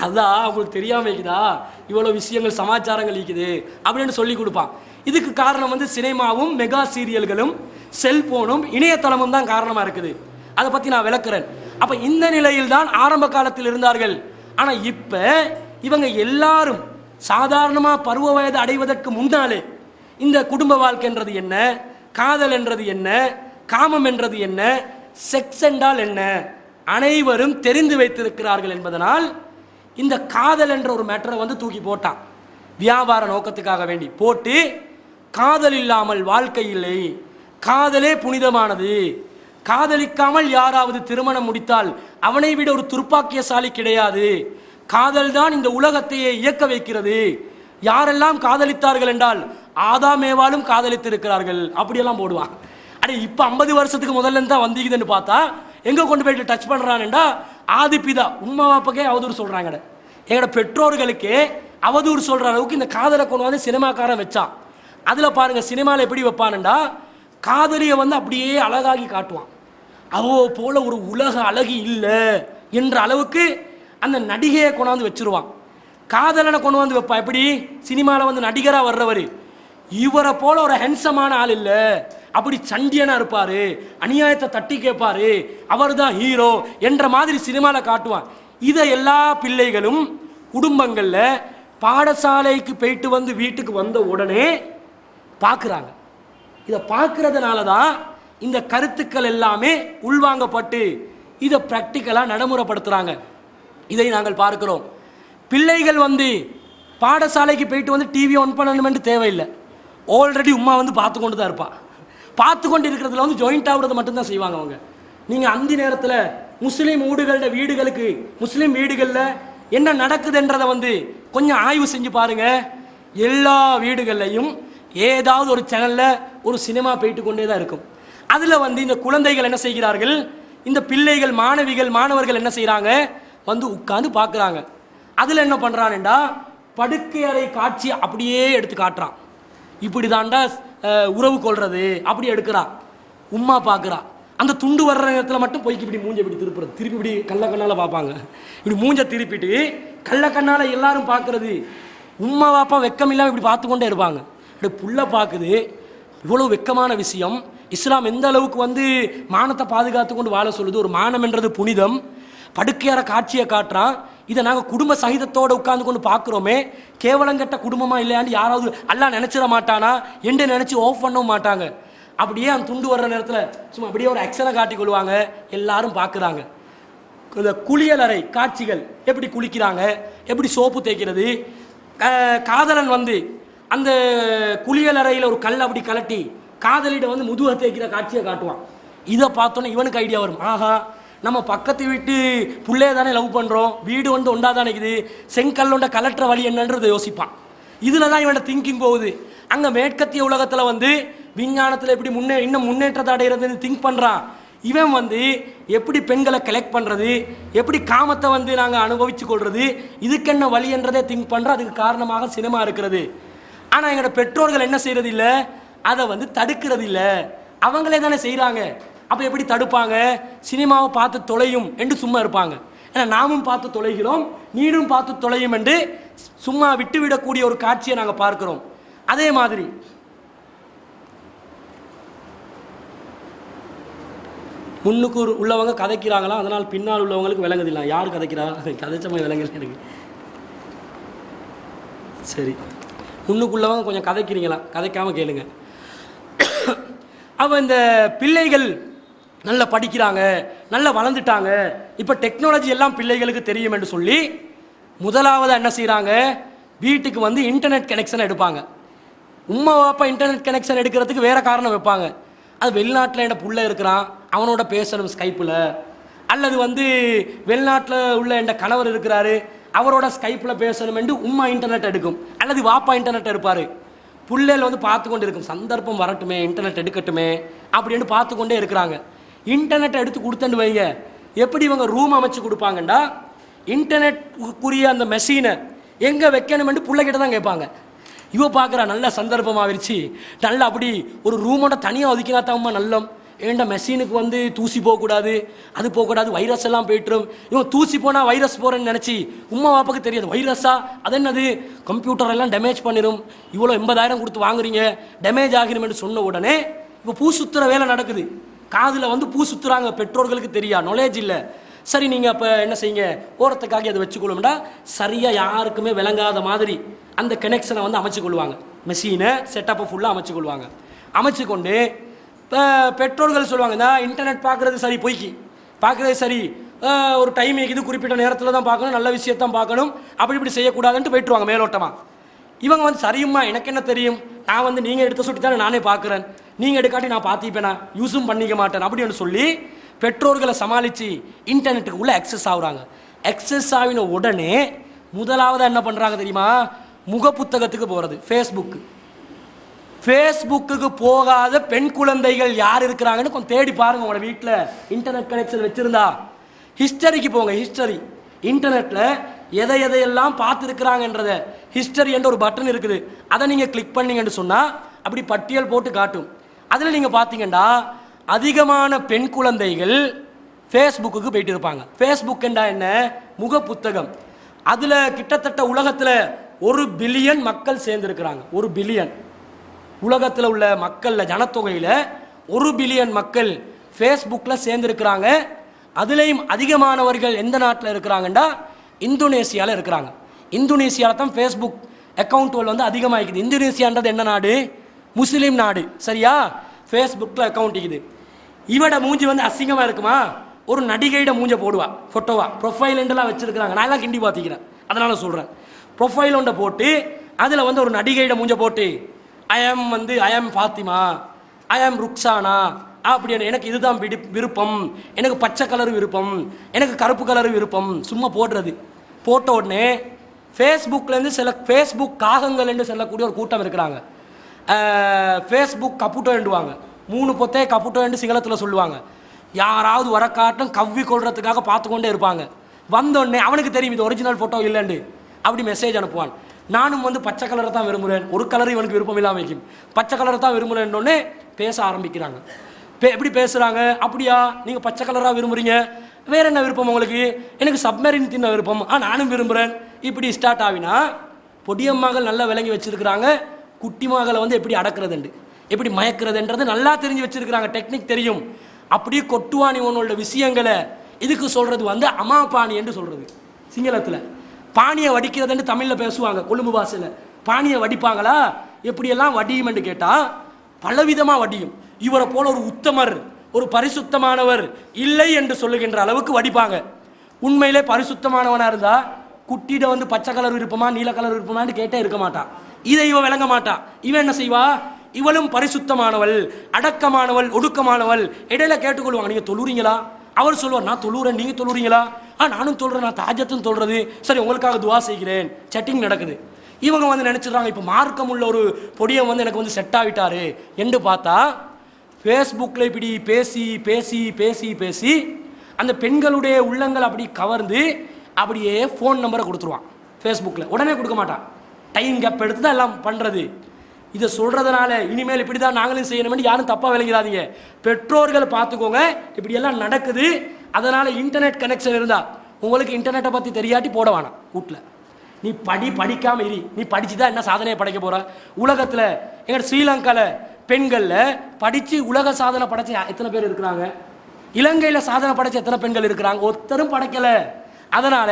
அதான் அவங்களுக்கு தெரியாமல் இருக்குதா, இவ்வளோ விஷயங்கள் சமாச்சாரங்கள் இருக்குது அப்படின்னு சொல்லி கொடுப்பான். இதுக்கு காரணம் வந்து சினிமாவும் மெகா சீரியல்களும் செல்போனும் இணையதளமும் தான் காரணமாக இருக்குது. அதை பற்றி நான் விளக்குறேன். அப்போ இந்த நிலையில் தான் ஆரம்ப காலத்தில் இருந்தார்கள். ஆனால் இப்போ இவங்க எல்லாரும் சாதாரணமாக பருவ வயது அடைவதற்கு முன்னாலே இந்த குடும்ப வாழ்க்கைன்றது என்ன, காதல் என்றது என்ன, காமம் என்றது என்ன, செக்ஸ் என்றால் என்ன, அனைவரும் தெரிந்து வைத்திருக்கிறார்கள் என்பதனால் இந்த காதல் என்ற ஒரு மேட்டரை வந்து தூக்கி போட்டான். வியாபார நோக்கத்துக்காக வேண்டி போட்டு, காதல் இல்லாமல் வாழ்க்கை இல்லை, காதலே புனிதமானது, காதலிக்காமல் யாராவது திருமணம் முடித்தால் அவனை விட ஒரு துர்ப்பாக்கியசாலி கிடையாது, காதல் தான் இந்த உலகத்தையே இயக்க வைக்கிறது, யாரெல்லாம் காதலித்தார்கள் என்றால் ஆதாமேவாலும் காதலித்திருக்கிறார்கள் அப்படியெல்லாம் போடுவான். அடே இப்போ 50 வருஷத்துக்கு முதல்ல தான் வந்தீங்கன்னு பார்த்தா எங்கே கொண்டு போயிட்டு டச் பண்ணுறான்டா, ஆதிப்பிதா உம்மா வாப்பக்கே அவதூறு சொல்கிறாங்க. எங்களோட பெற்றோர்களுக்கே அவதூறு சொல்கிற அளவுக்கு இந்த காதலை கொண்டு வந்து சினிமாக்காரன் வச்சான். அதில் பாருங்கள், சினிமாவில் எப்படி வைப்பானுண்டா, காதலியை வந்து அப்படியே அழகாகி காட்டுவான். அவோ போல ஒரு உலக அழகி இல்லை என்ற அளவுக்கு அந்த நடிகையை கொண்டாந்து வச்சிருவான். காதலனை கொண்டு வந்து வைப்பான். எப்படி சினிமாவில் வந்து நடிகராக வர்றவர் இவரை போல ஒரு ஹென்சமான ஆள் இல்லை, அப்படி சண்டியனாக இருப்பார், அநியாயத்தை தட்டி கேட்பார், அவர் தான் ஹீரோ என்ற மாதிரி சினிமாவில் காட்டுவான். இதை எல்லா பிள்ளைகளும் குடும்பங்களில் பாடசாலைக்கு போயிட்டு வந்து வீட்டுக்கு வந்த உடனே பார்க்குறாங்க. இதை பார்க்கறதுனால தான் இந்த கருத்துக்கள் எல்லாமே உள்வாங்கப்பட்டு இதை ப்ராக்டிக்கலாக நடைமுறைப்படுத்துகிறாங்க. இதை நாங்கள் பார்க்கிறோம். பிள்ளைகள் வந்து பாடசாலைக்கு போயிட்டு வந்து டிவி ஆன் பண்ணணுமென்று தேவையில்லை, ஆல்ரெடி உமா வந்து பார்த்து கொண்டு தான் இருப்பாள். பார்த்து கொண்டு இருக்கிறதுல வந்து ஜாயிண்ட் ஆகுறது மட்டும்தான் செய்வாங்க அவங்க. நீங்கள் அந்த நேரத்தில் முஸ்லீம் வீடுகளுக்கு முஸ்லீம் வீடுகளில் என்ன நடக்குதுன்றதை வந்து கொஞ்சம் ஆய்வு செஞ்சு பாருங்கள். எல்லா வீடுகள்லையும் ஏதாவது ஒரு சேனலில் ஒரு சினிமா போயிட்டு கொண்டே தான் இருக்கும். அதில் வந்து இந்த குழந்தைகள் என்ன செய்கிறார்கள், இந்த பிள்ளைகள் மாணவர்கள் என்ன செய்கிறாங்க, வந்து உட்காந்து பார்க்குறாங்க. அதில் என்ன பண்ணுறான்டா, படுக்கை அறை காட்சி அப்படியே எடுத்து காட்டுறான். இப்படி தாண்டா உறவு கொள்வது அப்படி எடுக்கிறான். உம்மா பார்க்குறா. அந்த துண்டு வர்ற நேரத்தில் மட்டும் போய்க்கு இப்படி மூஞ்ச இப்படி திருப்பி இப்படி கண்ணால் பார்ப்பாங்க. இப்படி மூஞ்ச திருப்பிட்டு கண்ணால் எல்லாரும் பார்க்கறது. உம்மா பாப்பா வெக்கம் இல்லாமல் இப்படி பார்த்து கொண்டே இருப்பாங்க. இப்படி புள்ள பார்க்குது. இவ்வளோ வெக்கமான விஷயம். இஸ்லாம் எந்த அளவுக்கு வந்து மானத்தை பாதுகாத்து கொண்டு வாழ சொல்லுது. ஒரு மானம் என்றது புனிதம். படுக்கையார காட்சியை காட்டுறான். இதை நாங்கள் குடும்ப சகிதத்தோடு உட்கார்ந்து கொண்டு பார்க்குறோமே, கேவலங்கட்ட குடும்பமாக இல்லையான்னு யாராவது அல்லா நினச்சிட மாட்டானா என்று நினச்சி ஆஃப் பண்ணவும் மாட்டாங்க. அப்படியே அந்த துண்டு வர்ற நேரத்தில் சும்மா அப்படியே ஒரு ஆக்ஷனை காட்டி கொள்வாங்க. எல்லாரும் பார்க்குறாங்க. இந்த குளியலறை காட்சிகள், எப்படி குளிக்கிறாங்க, எப்படி சோப்பு தேய்க்கிறது. காதலன் வந்து அந்த குளியலறையில் ஒரு கல் அப்படி கலட்டி காதலிட வந்து முதுகை தேய்க்கிற காட்சியை காட்டுவான். இதை பார்த்தோன்னே இவனுக்கு ஐடியா வரும், ஆஹா நம்ம பக்கத்து வீட்டு புள்ளைய தானே லவ் பண்ணுறோம், வீடு வந்து ஒன்றா தானே இருக்குது, செங்கல்லொண்ட கலட்டுற வழி என்னன்றது யோசிப்பான். இதில் தான் இவனோட திங்கிங் போகுது. அங்கே மேற்கத்திய உலகத்தில் வந்து விஞ்ஞானத்தில் எப்படி இன்னும் முன்னேற்றத்தை அடைகிறதுன்னு திங்க் பண்ணுறான். இவன் வந்து எப்படி பெண்களை கலெக்ட் பண்ணுறது, எப்படி காமத்தை வந்து நாங்கள் அனுபவித்து கொள்வது, இதுக்கு என்ன வழி என்றதே திங்க் பண்ணுறோம். அதுக்கு காரணமாக சினிமா இருக்கிறது. ஆனால் எங்களோட பெற்றோர்கள் என்ன செய்கிறது இல்லை, அதை வந்து தடுக்கிறது இல்லை. அவங்களே தானே செய்கிறாங்க. அப்போ எப்படி தடுப்பாங்க, சினிமாவை பார்த்து தொலையும் என்று சும்மா இருப்பாங்க. ஏன்னா நாமும் பார்த்து தொலைகிறோம், நீனும் பார்த்து தொலையும் என்று சும்மா விட்டுவிடக்கூடிய ஒரு காட்சியை நாங்கள் பார்க்கிறோம். அதே மாதிரி முன்னுக்கு உள்ளவங்க கதைக்கிறாங்களா, அதனால் பின்னால் உள்ளவங்களுக்கு விளங்குதில்லை. யார் கதைக்கிறா, கதைச்சமா விளங்கல எனக்கு. சரி, முன்னுக்குள்ளவங்க கொஞ்சம் கதைக்கிறீங்களா, கதைக்காமல் கேளுங்க. அவன் இந்த பிள்ளைகள் நல்லா படிக்கிறாங்க, நல்லா வளர்ந்துட்டாங்க, இப்போ டெக்னாலஜி எல்லாம் பிள்ளைகளுக்கு தெரியும் என்று சொல்லி முதலாவது என்ன செய்கிறாங்க, வீட்டுக்கு வந்து இன்டர்நெட் கனெக்ஷன் எடுப்பாங்க. உம்மா வாப்பா இன்டர்நெட் கனெக்ஷன் எடுக்கிறதுக்கு வேறு காரணம் வைப்பாங்க. அது வெளிநாட்டில் என்ன புள்ள இருக்கிறான், அவனோட பேசணும் ஸ்கைப்பில், அல்லது வந்து வெளிநாட்டில் உள்ள என் கணவர் இருக்கிறாரு, அவரோட ஸ்கைப்பில் பேசணும் என்று உம்மா இன்டர்நெட் எடுக்கும், அல்லது வாப்பா இன்டர்நெட் எடுப்பார். புள்ளைகள் வந்து பார்த்து கொண்டு இருக்கும், சந்தர்ப்பம் வரட்டுமே இன்டர்நெட் எடுக்கட்டுமே அப்படின்னு பார்த்து கொண்டே இருக்கிறாங்க. இன்டர்நெட்டை எடுத்து கொடுத்துட்டு வைங்க, எப்படி இவங்க ரூம் அமைச்சு கொடுப்பாங்கண்டா, இன்டர்நெட்டுக்குரிய அந்த மெஷினை எங்கே வைக்கணுமென்று பிள்ளைகிட்ட தான் கேட்பாங்க. இவ பார்க்குறா நல்ல சந்தர்ப்பமாகிருச்சு, நல்லா அப்படி ஒரு ரூமோட தனியாக ஒதுக்கினா தான்மா நல்லம், ஏன்டா மெஷினுக்கு வந்து தூசி போகக்கூடாது, அது போகக்கூடாது, வைரஸ் எல்லாம் போய்ட்டுரும். இவன் தூசி போனால் வைரஸ் போகிறேன்னு நினச்சி உம்மா வாப்பாக்கு தெரியாது, வைரஸா அது என்னது, கம்ப்யூட்டர் எல்லாம் டேமேஜ் பண்ணிடும், இவ்வளோ 80,000 கொடுத்து வாங்குறீங்க, டேமேஜ் ஆகிருமென்று சொன்ன உடனே இப்போ பூ சுற்றுற வேலை நடக்குது. காதில் வந்து பூ சுற்றுறாங்க, பெற்றோர்களுக்கு தெரியா, நாலேஜ் இல்லை. சரி, நீங்கள் அப்போ என்ன செய்யுங்க, ஓரத்துக்காக அதை வச்சுக்கொள்ளும்டா, சரியாக யாருக்குமே விளங்காத மாதிரி அந்த கனெக்ஷனை வந்து அமைச்சு கொள்வாங்க, மெஷினை செட்டப்பை ஃபுல்லாக அமைச்சு கொள்வாங்க. அமைச்சு கொண்டு இப்போ பெற்றோர்கள் சொல்லுவாங்க, இந்த இன்டர்நெட் பார்க்குறது சரி, பொய்க்கு பார்க்குறது சரி, ஒரு டைம் இது குறிப்பிட்ட நேரத்தில் தான் பார்க்கணும், நல்ல விஷயத்தான் பார்க்கணும், அப்படி இப்படி செய்யக்கூடாதுன்ட்டு போய்ட்டுருவாங்க மேலோட்டமாக. இவங்க வந்து சரியுமா, எனக்கு என்ன தெரியும், நான் வந்து நீங்கள் எடுத்த சுட்டி தானே நானே பார்க்குறேன், நீங்கள் எடுக்காட்டி நான் பார்த்திப்பேனா, யூஸும் பண்ணிக்க மாட்டேன் அப்படின்னு சொல்லி பெற்றோர்களை சமாளித்து இன்டர்நெட்டுக்கு உள்ளே அக்சஸ் ஆகுறாங்க. அக்சஸ் ஆகின உடனே முதலாவது என்ன பண்ணுறாங்க தெரியுமா, முகப்புத்தகத்துக்கு போகிறது, ஃபேஸ்புக்கு போகாத பெண் குழந்தைகள் யார் இருக்கிறாங்கன்னு கொஞ்சம் தேடி பாருங்கள். உங்களோட வீட்டில் இன்டர்நெட் கனெக்ஷன் வச்சுருந்தா ஹிஸ்டரிக்கு போங்க. ஹிஸ்டரி இன்டர்நெட்டில் எதையெல்லாம் பார்த்துருக்குறாங்கன்றத ஹிஸ்டரி என்ற ஒரு பட்டன் இருக்குது, அதை நீங்கள் கிளிக் பண்ணிங்கன்னு சொன்னால் அப்படி பட்டியல் போட்டு காட்டும். அதில் நீங்கள் பார்த்தீங்கன்னா அதிகமான பெண் குழந்தைகள் ஃபேஸ்புக்கு போயிட்டு இருப்பாங்க. ஃபேஸ்புக் என்றா என்ன, முகப்புத்தகம். அதில் கிட்டத்தட்ட உலகத்தில் 1 பில்லியன் மக்கள் சேர்ந்துருக்கிறாங்க. 1 பில்லியன் உலகத்தில் உள்ள மக்களில், ஜனத்தொகையில் 1 பில்லியன் மக்கள் ஃபேஸ்புக்கில் சேர்ந்துருக்கிறாங்க. அதுலேயும் அதிகமானவர்கள் எந்த நாட்டில் இருக்கிறாங்கண்டா, இந்தோனேசியாவில் இருக்கிறாங்க. இந்தோனேசியாவில் தான் ஃபேஸ்புக் அக்கௌண்ட்டுகள் வந்து அதிகமாகிக்குது. இந்தோனேசியான்றது என்ன நாடு, முஸ்லீம் நாடு, சரியா. ஃபேஸ்புக்கில் அக்கௌண்ட் இருக்குது. இவட மூஞ்சி வந்து அசிங்கமாக இருக்குமா, ஒரு நடிகையிட மூஞ்சை போடுவா, ஃபோட்டோவா, ப்ரொஃபைல் எல்லாம் வச்சுருக்கிறாங்க. நான் எல்லாம் கிண்டி பார்த்திக்கிறேன், அதனால் சொல்கிறேன். ப்ரொஃபைல் ஒன்றை போட்டு அதில் வந்து ஒரு நடிகையிட மூஞ்சை போட்டு ஐ ஆம் ஃபாத்திமா, ஐ ஆம் ருக்ஸானா அப்படின்னு, எனக்கு இதுதான் விருப்பம், எனக்கு பச்சை கலர் விருப்பம், எனக்கு கருப்பு கலர் விருப்பம், சும்மா போடுறது. போட்ட உடனே ஃபேஸ்புக்லேருந்து சில ஃபேஸ்புக் காகங்கள் என்று சொல்லக்கூடிய ஒரு கூட்டம் இருக்கிறாங்க. ஃபேஸ்புக் கப்புட்டோ வேண்டுவாங்க, 3 பொத்தே கப்புட்டோ என்று சிங்களத்தில் சொல்லுவாங்க. யாராவது வர காட்டும் கவ்வி கொள்றதுக்காக பார்த்து கொண்டே இருப்பாங்க. வந்தோடனே அவனுக்கு தெரியும் இது ஒரிஜினல் ஃபோட்டோ இல்லைண்டு, அப்படி மெசேஜ் அனுப்புவான். நானும் வந்து பச்சை கலரை தான் விரும்புகிறேன், ஒரு கலர் இவனுக்கு விருப்பம் இல்லாமல் வைக்கும், பச்சை கலரை தான் விரும்புகிறேன்னொடனே பேச ஆரம்பிக்கிறாங்க. எப்படி பேசுகிறாங்க, அப்படியா நீங்கள் பச்சை கலராக விரும்புகிறீங்க, வேறு என்ன விருப்பம் உங்களுக்கு, எனக்கு சப்மரின் தின்ன விருப்பம், நானும் விரும்புகிறேன். இப்படி ஸ்டார்ட் ஆகினா பொடியம்மாக்கள் நல்லா விளங்கி வச்சுருக்கிறாங்க. குட்டி மகளை வந்து எப்படி அடக்கிறதுண்டு, எப்படி மயக்கிறதுன்றது நல்லா தெரிஞ்சு வச்சுருக்கிறாங்க, டெக்னிக் தெரியும். அப்படியே கொட்டுவானி உன்னோட விஷயங்களை இதுக்கு சொல்கிறது வந்து அம்மா பாணி என்று சொல்கிறது. சிங்களத்தில் பானியை வடிக்கிறதுன்னு தமிழில் பேசுவாங்க, கொழும்பு பாஷையில். பானியை வடிப்பாங்களா, எப்படியெல்லாம் வடியும் என்று கேட்டால் பலவிதமாக வடியும். இவரை போல ஒரு உத்தமர், ஒரு பரிசுத்தமானவர் இல்லை என்று சொல்லுகின்ற அளவுக்கு வடிப்பாங்க. உண்மையிலே பரிசுத்தமானவனாக இருந்தால் குட்டியிட வந்து பச்சை கலர் விருப்பமா நீல கலர் விருப்பமான்னு கேட்டே இருக்க மாட்டான். இதை இவன் விளங்க மாட்டான். இவன் என்ன செய்வா, இவளும் பரிசுத்தமானவள், அடக்கமானவள், ஒடுக்கமானவள். இடையில கேட்டுக்கொள்வாங்க, நீங்கள் தொழுறீங்களா, அவர் சொல்லுவார் நான் தொழுறேன், நீங்கள் தொழுறீங்களா, நானும் தொழுறேன், நான் தாஜத்தும் தொழுறது, சரி உங்களுக்காக துவா செய்கிறேன், செட்டிங் நடக்குது. இவங்க வந்து நினச்சிடுறாங்க இப்போ மார்க்கம் உள்ள ஒரு பொடியை வந்து எனக்கு வந்து செட் ஆகிட்டாரு என்று பார்த்தா ஃபேஸ்புக்கில் இப்படி பேசி பேசி பேசி பேசி அந்த பெண்களுடைய உள்ளங்கள் அப்படி கவர்ந்து அப்படியே ஃபோன் நம்பரை கொடுத்துருவான் ஃபேஸ்புக்கில். உடனே கொடுக்க மாட்டான், டைம் கேப் எடுத்து தான் எல்லாம் பண்ணுறது. இதை சொல்கிறதுனால இனிமேல் இப்படி தான் நாங்களும் செய்யணும்னு யாரும் தப்பாக விளங்கிறாதீங்க. பெற்றோர்கள் பார்த்துக்கோங்க, இப்படியெல்லாம் நடக்குது. அதனால் இன்டர்நெட் கனெக்ஷன் இருந்தால் உங்களுக்கு இன்டர்நெட்டை பற்றி தெரியாட்டி போட வேணாம் வீட்டில். நீ படிக்காம இரு. நீ படிச்சு தான் என்ன சாதனையை படைக்க போற? உலகத்தில் எங்கள் ஸ்ரீலங்காவில் பெண்களில் படித்து உலக சாதனை படைச்ச எத்தனை பேர் இருக்கிறாங்க? இலங்கையில் சாதனை படைச்ச எத்தனை பெண்கள் இருக்கிறாங்க? ஒருத்தரும் படைக்கலை. அதனால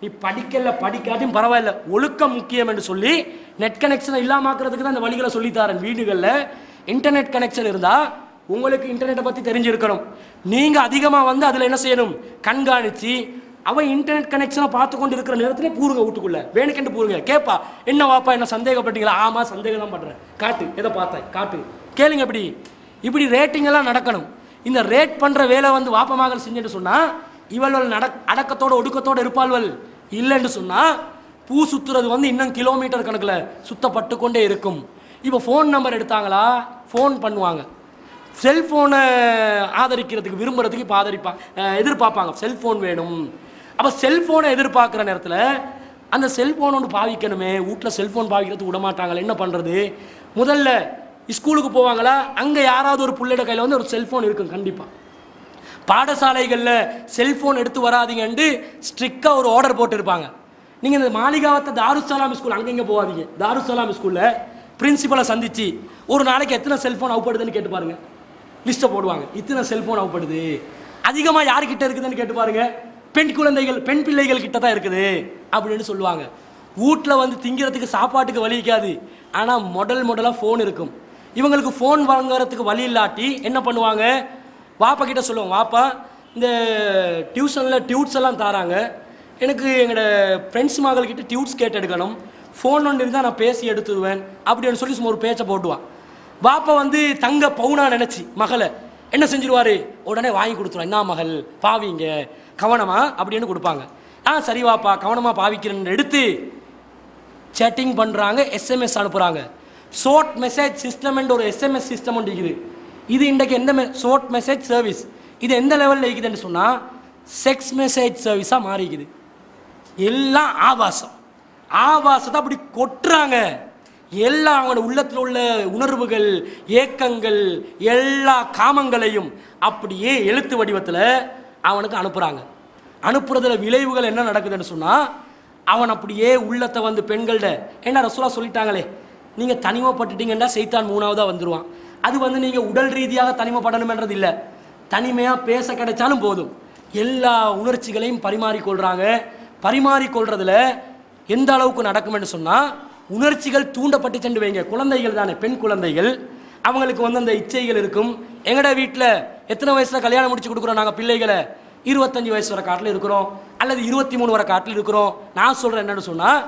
நீ படிக்காட்டியும் பரவாயில்ல, ஒழுக்கம் முக்கியம் என்று சொல்லி நெட் கனெக்ஷனை இல்லாமக்கிறதுக்கு தான் இந்த வழிகளை சொல்லித்தாரன். வீடுகளில் இன்டர்நெட் கனெக்ஷன் இருந்தால் உங்களுக்கு இன்டர்நெட்டை பற்றி தெரிஞ்சிருக்கணும். நீங்கள் அதிகமாக வந்து அதில் என்ன செய்யணும்? கண்காணித்து அவன் இன்டர்நெட் கனெக்ஷனை பார்த்து கொண்டு இருக்கிற நேரத்திலே பூருங்க வீட்டுக்குள்ள வேணுக்கென்று பூருங்க. கேட்பா, என்ன வாப்பா என்ன சந்தேகப்பட்டீங்களா? ஆமாம் சந்தேகம் தான் பண்ணுறேன். காட்டு, எதை பார்த்தேன் காட்டு, கேளுங்க. இப்படி ரேட்டிங் எல்லாம் நடக்கணும். இந்த ரேட் பண்ணுற வேலை வந்து வாப்ப மகள் செஞ்சுட்டு சொன்னால் இவள்கள் அடக்கத்தோடு ஒடுக்கத்தோடு இருப்பாள்வள். இல்லைன்னு சொன்னால் பூ சுற்றுறது வந்து இன்னும் கிலோமீட்டர் கணக்கில் சுத்தப்பட்டு கொண்டே இருக்கும். இப்போ ஃபோன் நம்பர் எடுத்தாங்களா, ஃபோன் பண்ணுவாங்க. செல்ஃபோனை ஆதரிக்கிறதுக்கு விரும்புறதுக்கு இப்போ எதிர்பார்ப்பாங்க, செல்ஃபோன் வேணும். அப்போ செல்ஃபோனை எதிர்பார்க்குற நேரத்தில் அந்த செல்ஃபோன் ஒன்று பாவிக்கணுமே, வீட்டில் செல்ஃபோன் பாவிக்கிறதுக்கு விட மாட்டாங்களே, என்ன பண்ணுறது? முதல்ல ஸ்கூலுக்கு போவாங்களா, அங்கே யாராவது ஒரு பிள்ளைட கையில் வந்து ஒரு செல்ஃபோன் இருக்கும் கண்டிப்பாக. பாடசாலைகளில் செல்ஃபோன் எடுத்து வராதிங்கன்ட்டு ஸ்ட்ரிக்டாக ஒரு ஆர்டர் போட்டுருப்பாங்க. நீங்கள் இந்த மாளிகாவத்தை தாருசலாம் ஸ்கூல் அங்கங்கே போகாதீங்க. தாருசலாம் ஸ்கூலில் பிரின்சிபலை சந்தித்து ஒரு நாளைக்கு எத்தனை செல்ஃபோன் அவுப்படுதுன்னு கேட்டு பாருங்கள். லிஸ்ட்டை போடுவாங்க, இத்தனை செல்ஃபோன் அவுப்படுது. அதிகமாக யார்கிட்ட இருக்குதுன்னு கேட்டு பாருங்க, பெண் பிள்ளைகள் கிட்ட தான் இருக்குது அப்படின்னு சொல்லுவாங்க. வீட்டில் வந்து திங்கிறதுக்கு சாப்பாட்டுக்கு வழி இருக்காது, ஆனால் மாடலாக ஃபோன் இருக்கும். இவங்களுக்கு ஃபோன் வாங்குறதுக்கு வழி இல்லாட்டி என்ன பண்ணுவாங்க? வாப்பா கிட்ட சொல்லுவாங்க, வாப்பா இந்த டியூஷனில் டியூட்ஸ் எல்லாம் தராங்க, எனக்கு எங்களோட ஃப்ரெண்ட்ஸ் மகள்கிட்ட டியூட்ஸ் கேட்டு எடுக்கணும், ஃபோன் ஒன்று இருந்தால் நான் பேசி எடுத்துடுவேன் அப்படின்னு சொல்லி சும்மா ஒரு பேச்சை போட்டுவான். வாப்பா வந்து தங்க பவுனா நினச்சி மகளை என்ன செஞ்சிருவாரு? உடனே வாங்கி கொடுத்துருவான். என்ன மகள் பாவிங்க கவனமா அப்படின்னு கொடுப்பாங்க. சரி வாப்பா கவனமாக பாவிக்கிறேன்னு எடுத்து சேட்டிங் பண்ணுறாங்க, எஸ்எம்எஸ் அனுப்புகிறாங்க. ஷார்ட் மெசேஜ் சிஸ்டம் ஒரு எஸ்எம்எஸ் சிஸ்டம் ஒன்று இருக்குது. இது இன்றைக்கு எந்த ஷார்ட் மெசேஜ் சர்வீஸ் இது எந்த லெவலில் இருக்குதுன்னு சொன்னால் செக்ஸ் மெசேஜ் சர்வீஸாக மாறிக்குது. எல்லாம் ஆபாசத்தை அப்படி கொட்டுறாங்க. எல்லாம் அவங்களோட உள்ளத்தில் உள்ள உணர்வுகள், ஏக்கங்கள், எல்லா காமங்களையும் அப்படியே எழுத்து வடிவத்தில் அவனுக்கு அனுப்புகிறாங்க. அனுப்புறதுல விளைவுகள் என்ன நடக்குதுன்னு சொன்னால் அவன் அப்படியே உள்ளத்தை வந்து பெண்கள்ட ஏன்னா ரசூலா சொல்லிட்டாங்களே, நீங்கள் தனிமைப்பட்டுட்டீங்கன்னா சைத்தான் மூணாவதாக வந்துடுவான். அது வந்து நீங்கள் உடல் ரீதியாக தனிமைப்படணுமென்றது இல்லை, தனிமையாக பேச கிடைச்சாலும் போதும். எல்லா உணர்ச்சிகளையும் பரிமாறிக்கொள்கிறாங்க. பரிமாறிக்கொள்றதுல எந்த அளவுக்கு நடக்கும்னு சொன்னால் உணர்ச்சிகள் தூண்டப்பட்டு சென்று வைங்க. குழந்தைகள் தானே, பெண் குழந்தைகள், அவங்களுக்கு வந்து அந்த இச்சைகள் இருக்கும். எங்கட வீட்டில் எத்தனை வயசில் கல்யாணம் முடிச்சு கொடுக்குறோம் நாங்கள் பிள்ளைகளை? 25 வயசு வர காட்டில் இருக்கிறோம், அல்லது 23 வர காட்டில் இருக்கிறோம். நான் சொல்கிறேன் என்னென்னு சொன்னால்,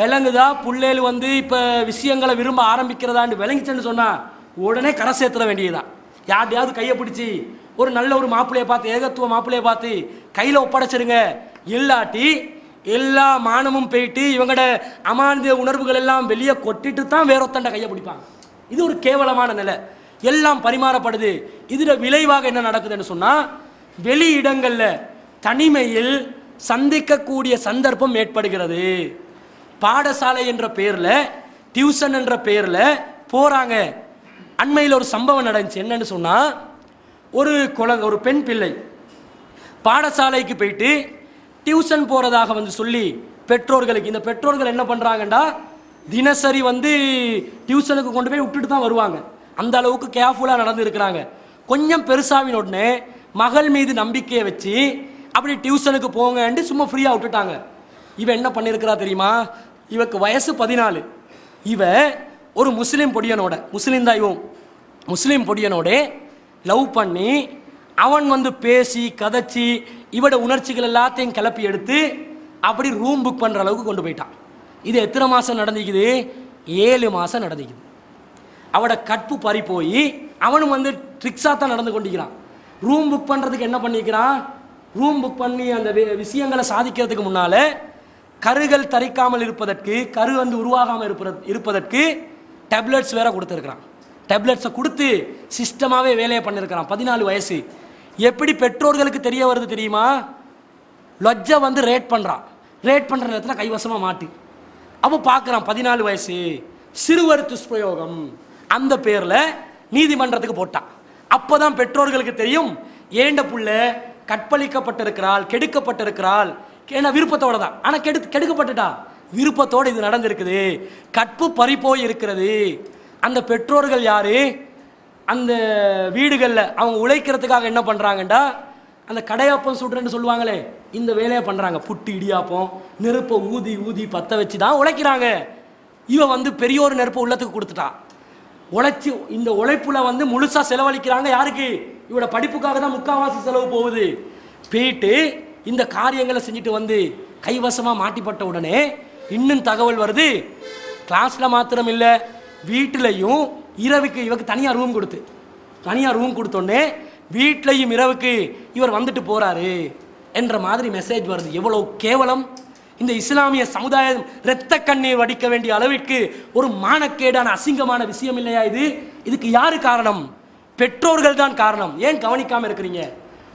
விலங்குதா பிள்ளைகள் வந்து இப்போ விஷயங்களை விரும்ப ஆரம்பிக்கிறதான்னு விளங்கிச்சேன்னு சொன்னால் உடனே கரை சேர்த்துட வேண்டியதுதான். யார்டையாவது கையை பிடிச்சி ஒரு நல்ல ஒரு மாப்பிள்ளையை பார்த்து, ஏகத்துவ மாப்பிள்ளையை பார்த்து கையில் ஒப்படைச்சிருங்க. இல்லாட்டி எல்லா மானமும் போயிட்டு இவங்களோட அமானிய உணர்வுகள் எல்லாம் வெளியே கொட்டிட்டு தான் வேறொத்தண்ட கையை பிடிப்பாங்க. இது ஒரு கேவலமான நிலை. எல்லாம் பரிமாறப்படுது. இதில் விளைவாக என்ன நடக்குதுன்னு சொன்னால் வெளி இடங்களில் தனிமையில் சந்திக்கக்கூடிய சந்தர்ப்பம் ஏற்படுகிறது. பாடசாலை என்ற பெயரில், டியூஷன் என்ற பெயரில் போகிறாங்க. அண்மையில் ஒரு சம்பவம் நடந்துச்சு. என்னன்னு சொன்னால் ஒரு பெண் பிள்ளை பாடசாலைக்கு போயிட்டு டியூஷன் போகிறதாக வந்து சொல்லி பெற்றோர்களுக்கு, இந்த பெற்றோர்கள் என்ன பண்ணுறாங்கண்டா தினசரி வந்து டியூஷனுக்கு கொண்டு போய் விட்டுட்டு தான் வருவாங்க. அந்த அளவுக்கு கேர்ஃபுல்லாக நடந்து இருக்கிறாங்க. கொஞ்சம் பெருசாவின் உடனே மகள் மீது நம்பிக்கையை வச்சு அப்படி டியூஷனுக்கு போங்கன்னு சும்மா ஃப்ரீயாக விட்டுட்டாங்க. இவன் என்ன பண்ணியிருக்கிறா தெரியுமா? இவக்கு வயசு 14. இவ ஒரு முஸ்லீம் பொடியனோட லவ் பண்ணி அவன் வந்து பேசி கதைச்சி இவட உணர்ச்சிகள் எல்லாத்தையும் கிளப்பி எடுத்து அப்படி ரூம் புக் பண்ணுற அளவுக்கு கொண்டு போயிட்டான். இது எத்தனை மாதம் நடந்துக்குது? 7 மாதம் நடந்துக்குது. அவட கற்பு பறி போய் அவனும் வந்து ட்ரிக்ஸாக தான் நடந்து கொண்டிருக்கிறான். ரூம் புக் பண்ணுறதுக்கு என்ன பண்ணிக்கிறான்? ரூம் புக் பண்ணி அந்த விஷயங்களை சாதிக்கிறதுக்கு முன்னால் கருகள் தரிக்காமல் இருப்பதற்கு, கரு வந்து உருவாகாமல் இருப்பதற்கு டேப்லெட்ஸ் வேற கொடுத்துருக்கிறான். டேப்லெட்ஸை கொடுத்து சிஸ்டமாகவே வேலையை பண்ணியிருக்கிறான். 14 வயசு. எப்படி பெற்றோர்களுக்கு தெரிய வருது தெரியுமா? லொஜ்ஜை வந்து ரேட் பண்ணுறான். ரேட் பண்ணுற நேரத்தில் கைவசமாக மாட்டு. அப்போ பார்க்குறான் 14 வயசு, சிறுவர் துஷ்பிரயோகம் அந்த பேரில் நீதிமன்றத்துக்கு போட்டான். அப்போ தான் பெற்றோர்களுக்கு தெரியும், ஏண்ட புள்ள கற்பழிக்கப்பட்டிருக்கிறாள், கெடுக்கப்பட்டிருக்கிறாள். ஏன்னா விருப்பத்தோட தான், ஆனால் கெடுக்கப்பட்டுட்டா, விருப்பத்தோடு இது நடந்திருக்குது. கற்பு பறிப்போய் இருக்கிறது. அந்த பெற்றோர்கள் யாரு? அந்த வீடுகளில் அவங்க உழைக்கிறதுக்காக என்ன பண்ணுறாங்கண்டா, அந்த கடையாப்பம் சுடுறேன்னு சொல்லுவாங்களே, இந்த வேலையை பண்ணுறாங்க. புட்டு இடியாப்பம் நெருப்பை ஊதி ஊதி பற்ற வச்சு தான் உழைக்கிறாங்க. இவன் வந்து பெரிய ஒரு நெருப்பை உள்ளத்துக்கு கொடுத்துட்டா. உழைச்சி இந்த உழைப்புல வந்து முழுசாக செலவழிக்கிறாங்க. யாருக்கு? இவட படிப்புக்காக தான் முக்கால்வாசி செலவு போகுது. போயிட்டு இந்த காரியங்களை செஞ்சுட்டு வந்து கைவசமாக மாட்டிப்பட்ட உடனே இன்னும் தகவல் வருது. கிளாஸில் மாத்திரம் இல்லை, வீட்டிலையும் இரவுக்கு இவருக்கு தனியாக ரூம் கொடுத்தோடனே வீட்டிலையும் இரவுக்கு இவர் வந்துட்டு போகிறாரு என்ற மாதிரி மெசேஜ் வருது. எவ்வளோ கேவலம்! இந்த இஸ்லாமிய சமுதாயம் இரத்த கண்ணீர் வடிக்க வேண்டிய அளவிற்கு ஒரு மானக்கேடான அசிங்கமான விஷயம் இல்லையா இது? இதுக்கு யாரு காரணம்? பெற்றோர்கள் தான் காரணம். ஏன் கவனிக்காமல் இருக்கிறீங்க?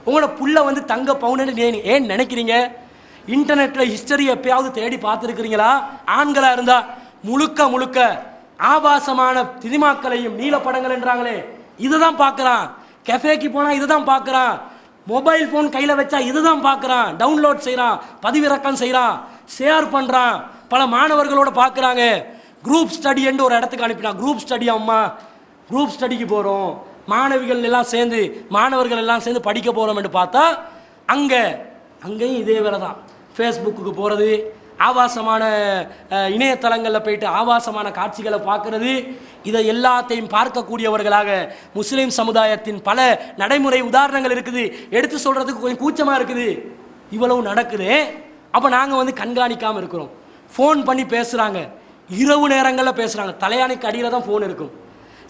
உங்களோட புள்ள வந்து தங்க பவுன்னு ஏன் நினைக்கிறீங்க? இன்டர்நெட்டில் ஹிஸ்டரி எப்பயாவது தேடி பார்த்துருக்கிறீங்களா? ஆண்களாக இருந்தால் முழுக்க ஆபாசமான சினிமாக்களையும் நீல படங்கள் என்றாங்களே, இதை தான் பார்க்குறான். கெஃபேக்கு போனால் இதை தான் பார்க்குறான். மொபைல் ஃபோன் கையில் வச்சா இதை தான் பார்க்குறான். டவுன்லோட் செய்கிறான், பதிவிறக்கம் செய்கிறான், ஷேர் பண்ணுறான். பல மாணவர்களோட பார்க்குறாங்க. குரூப் ஸ்டடி என்று ஒரு இடத்துக்கு அனுப்பினான். குரூப் ஸ்டடி, அம்மா குரூப் ஸ்டடிக்கு போகிறோம், மாணவர்கள் எல்லாம் சேர்ந்து படிக்க போகிறோம் என்று பார்த்தா அங்கேயும் இதே வேலை தான். ஃபேஸ்புக்கு போகிறது, ஆபாசமான இணையதளங்களில் போயிட்டு ஆபாசமான காட்சிகளை பார்க்கறது. இதை எல்லாத்தையும் பார்க்கக்கூடியவர்களாக முஸ்லீம் சமுதாயத்தின் பல நடைமுறை உதாரணங்கள் இருக்குது. எடுத்து சொல்கிறதுக்கு கொஞ்சம் கூச்சமாக இருக்குது. இவ்வளவு நடக்குது. அப்போ நாங்கள் வந்து கண்காணிக்காமல் இருக்கிறோம். ஃபோன் பண்ணி பேசுகிறாங்க, இரவு நேரங்களில் பேசுகிறாங்க. தலையாணிக்கு அடியில் தான் ஃபோன் இருக்கும்.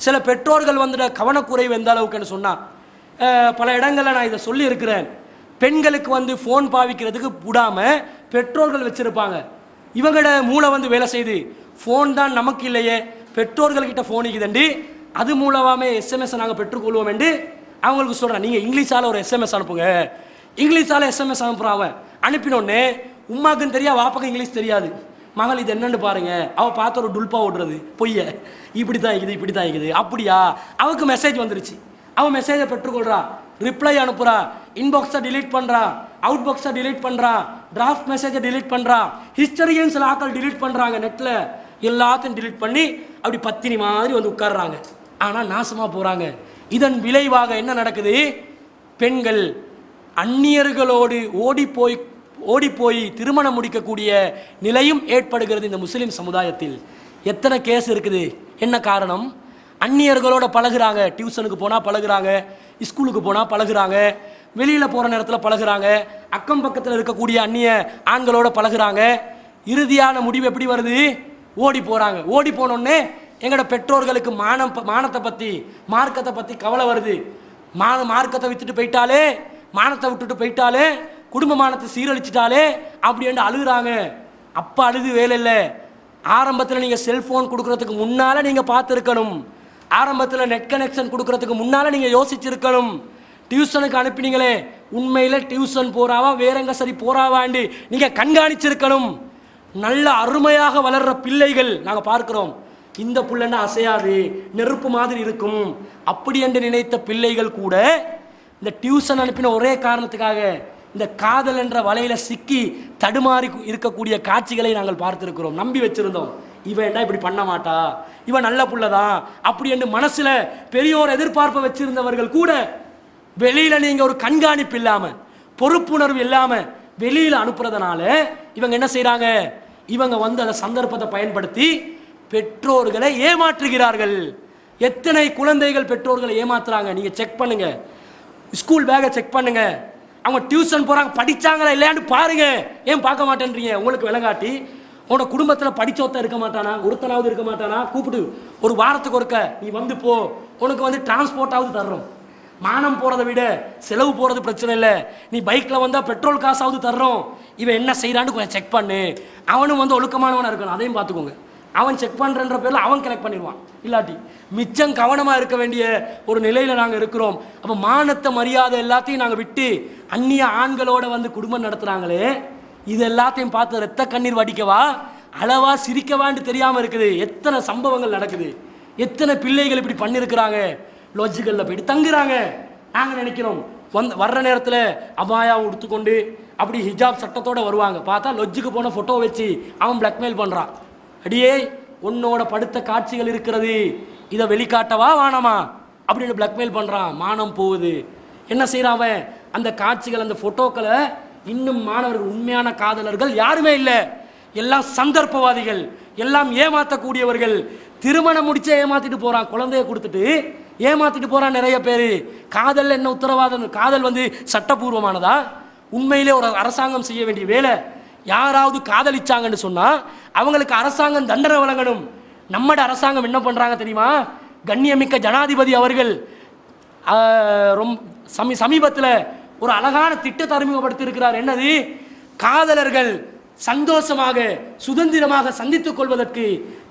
சில பெற்றோர்கள் வந்துட்டு கவனக்குறைவு எந்த அளவுக்குன்னு சொன்னால், பல இடங்களில் நான் இதை சொல்லி இருக்கிறேன். பெண்களுக்கு வந்து ஃபோன் பாவிக்கிறதுக்கு விடாமல் பெற்றோர்கள் வச்சுருப்பாங்க. இவங்களோட மூளை வந்து வேலை செய்து, ஃபோன் தான் நமக்கு இல்லையே, பெற்றோர்கள்கிட்ட ஃபோன் இருக்குதுண்டு, அது மூலமாகவே எஸ்எம்எஸ் நாங்கள் பெற்றுக்கொள்வோம் என்று அவங்களுக்கு சொல்கிறேன். நீங்கள் இங்கிலீஷால் ஒரு எஸ்எம்எஸ் அனுப்புங்க. இங்கிலீஷால் எஸ்எம்எஸ் அனுப்புகிறான். அவன் அனுப்பினோடனே உமாக்குன்னு தெரியாது, வாப்பாக்கு இங்கிலீஷ் தெரியாது. மகள் இது என்னன்னு பாருங்க, அவள் பார்த்து ஒரு டுல்பா ஓடுறது, பொய்ய இப்படி தான் இருக்குது அப்படியா? அவளுக்கு மெசேஜ் வந்துருச்சு. அவன் மெசேஜை பெற்றுக்கொள்றா, ரிப்ளை அனுப்புறா, இன்பாக்ஸை டிலீட் பண்ணுறா, அவுட் பாக்ஸை டிலீட் பண்ணுறா, டிராஃப்ட் மெசேஜை டிலீட் பண்ணுறா, ஹிஸ்டரியன் சில ஆக்கள் டிலீட் பண்ணுறாங்க. நெட்டில் எல்லாத்தையும் டிலீட் பண்ணி அப்படி பத்தினி மாதிரி வந்து உட்கார்றாங்க. ஆனால் நாசமாக போகிறாங்க. இதன் விளைவாக என்ன நடக்குது? பெண்கள் அந்நியர்களோடு ஓடிப்போய் திருமணம் முடிக்கக்கூடிய நிலையும் ஏற்படுகிறது இந்த முஸ்லீம் சமுதாயத்தில். எத்தனை கேஸ் இருக்குது? என்ன காரணம்? அந்நியர்களோட பழகுறாங்க. டியூஷனுக்கு போனால் பழகுறாங்க, ஸ்கூலுக்கு போனால் பழகுறாங்க, வெளியில் போகிற நேரத்தில் பழகுறாங்க, அக்கம் பக்கத்தில் இருக்கக்கூடிய அந்நிய ஆண்களோட பழகுறாங்க. இறுதியான முடிவு எப்படி வருது? ஓடி போகிறாங்க. ஓடி போனோடனே எங்களோட பெற்றோர்களுக்கு மானத்தை பற்றி, மார்க்கத்தை பற்றி கவலை வருது. மார்க்கத்தை விட்டுட்டு போயிட்டாலே, மானத்தை விட்டுட்டு போயிட்டாலே, குடும்ப மானத்தை சீரழிச்சிட்டாலே அப்படின்னு அழுகுறாங்க. அப்போ அழுது வேலை இல்லை. ஆரம்பத்தில் நீங்கள் செல்ஃபோன் கொடுக்குறதுக்கு முன்னால் நீங்கள் பார்த்துருக்கணும். ஆரம்பத்தில் நெட் கனெக்ஷன் கொடுக்குறதுக்கு முன்னால் நீங்கள் யோசிச்சிருக்கணும். டியூஷனுக்கு அனுப்பினீங்களே, உண்மையில் டியூஷன் போறாவா வேற எங்க சரி போறாவாண்டு நீங்கள் கண்காணிச்சிருக்கணும். நல்ல அருமையாக வளர்கிற பிள்ளைகள் நாங்கள் பார்க்கிறோம். இந்த புள்ளன்னா அசையாது, நெருப்பு மாதிரி இருக்கும் அப்படி என்று நினைத்த பிள்ளைகள் கூட இந்த டியூஷன் அனுப்பின ஒரே காரணத்துக்காக இந்த காதல் என்ற வலையில சிக்கி தடுமாறி இருக்கக்கூடிய காட்சிகளை நாங்கள் பார்த்திருக்கிறோம். நம்பி வச்சிருந்தோம், இவன் என்ன இப்படி பண்ண மாட்டா, இவன் நல்ல புள்ளதான் அப்படி என்று மனசுல பெரியோர் எதிர்பார்ப்பை வச்சிருந்தவர்கள் கூட வெளியில நீங்க ஒரு கண்காணிப்பு இல்லாம, பொறுப்புணர்வு இல்லாம வெளியில அனுப்புறதுனால இவங்க என்ன செய்யறாங்க? இவங்க வந்து அந்த சந்தர்ப்பத்தை பயன்படுத்தி பெற்றோர்களை ஏமாற்றுகிறார்கள். எத்தனை குழந்தைகள் பெற்றோர்களை ஏமாத்துறாங்க நீங்க செக் பண்ணுங்க. ஸ்கூல் பேக்கை செக் பண்ணுங்க. அவங்க டியூஷன் போறாங்க, படிச்சாங்களா இல்லையான்னு பாருங்க. ஏன் பார்க்க மாட்டேன்றீங்க? உங்களுக்கு விளங்காட்டி உன்னோட குடும்பத்தில் படிச்சொத்த இருக்க மாட்டானா? ஒருத்தனாவது இருக்க மாட்டானா? கூப்பிட்டு ஒரு வாரத்துக்கு ஒருக்க நீ வந்து போ, உனக்கு வந்து டிரான்ஸ்போர்ட்டாவது தர்றோம். மானம் போறதை விட செலவு போறது பிரச்சனை இல்லை. நீ பைக்ல வந்தா பெட்ரோல் காசாவது தர்றோம். இவன் என்ன செய்யறான்னு கொஞ்சம் செக் பண்ணு. அவனும் வந்து ஒழுக்கமானவனா இருக்கணும், அதையும் பார்த்துக்கோங்க. அவன் செக் பண்றன்ற பேர்ல அவன் கலெக்ட் பண்ணிடுவான். இல்லாட்டி மிச்சம் கவனமா இருக்க வேண்டிய ஒரு நிலையில நாங்க இருக்கிறோம். அப்ப மானத்தை மரியாதை எல்லாத்தையும் நாங்க விட்டு அந்நிய ஆண்களோட வந்து குடும்பம் நடத்துறாங்களே, இது எல்லாத்தையும் பார்த்து ரத்த கண்ணீர் வடிக்கவா அளவா சிரிக்கவான்னு தெரியாம இருக்குது. எத்தனை சம்பவங்கள் நடக்குது, எத்தனை பிள்ளைகள் இப்படி பண்ணிருக்கிறாங்க. லாஜிக்கல்ல போயிட்டு தங்குறாங்க. நாங்க நினைக்கிறோம் வர்ற நேரத்தில் அபாயா உடுத்துக்கொண்டு அப்படி ஹிஜாப் சட்டத்தோடு வருவாங்க. பார்த்தா லொஜ்ஜுக்கு போன ஃபோட்டோ வச்சு அவன் பிளாக்மெயில் பண்ணுறான். அடியே உன்னோட படுத்த காட்சிகள் இருக்கிறது, இதை வெளிக்காட்டவா வானமா அப்படின்னு பிளாக்மெயில் பண்ணுறான். மானம் போகுது. என்ன செய்கிறான் அவன்? அந்த காட்சிகள் அந்த ஃபோட்டோக்களை இன்னும் மாணவர்கள் உண்மையான காதலர்கள் யாருமே இல்லை, எல்லாம் சந்தர்ப்பவாதிகள், எல்லாம் ஏமாற்றக்கூடியவர்கள். திருமணம் முடிச்சே ஏமாத்திட்டு போகிறான், குழந்தைய கொடுத்துட்டு ஏமாத்திட்டு போகிறான் நிறைய பேர். காதல் என்ன உத்தரவாதம்? காதல் சட்டபூர்வமானதா? உண்மையிலே ஒரு அரசாங்கம் செய்ய வேண்டிய வேலை. யாராவது காதலிச்சாங்கன்னு சொன்னால் அவங்களுக்கு அரசாங்கம் தண்டனை வழங்கணும். நம்மட அரசாங்கம் என்ன பண்ணுறாங்க தெரியுமா? கண்ணியமிக்க ஜனாதிபதி அவர்கள் சமீபத்தில் ஒரு அழகான திட்டத்தை அறிமுகப்படுத்தி இருக்கிறார். என்னது? காதலர்கள் சந்தோஷமாக சுதந்திரமாக சந்தித்துக் கொள்வதற்கு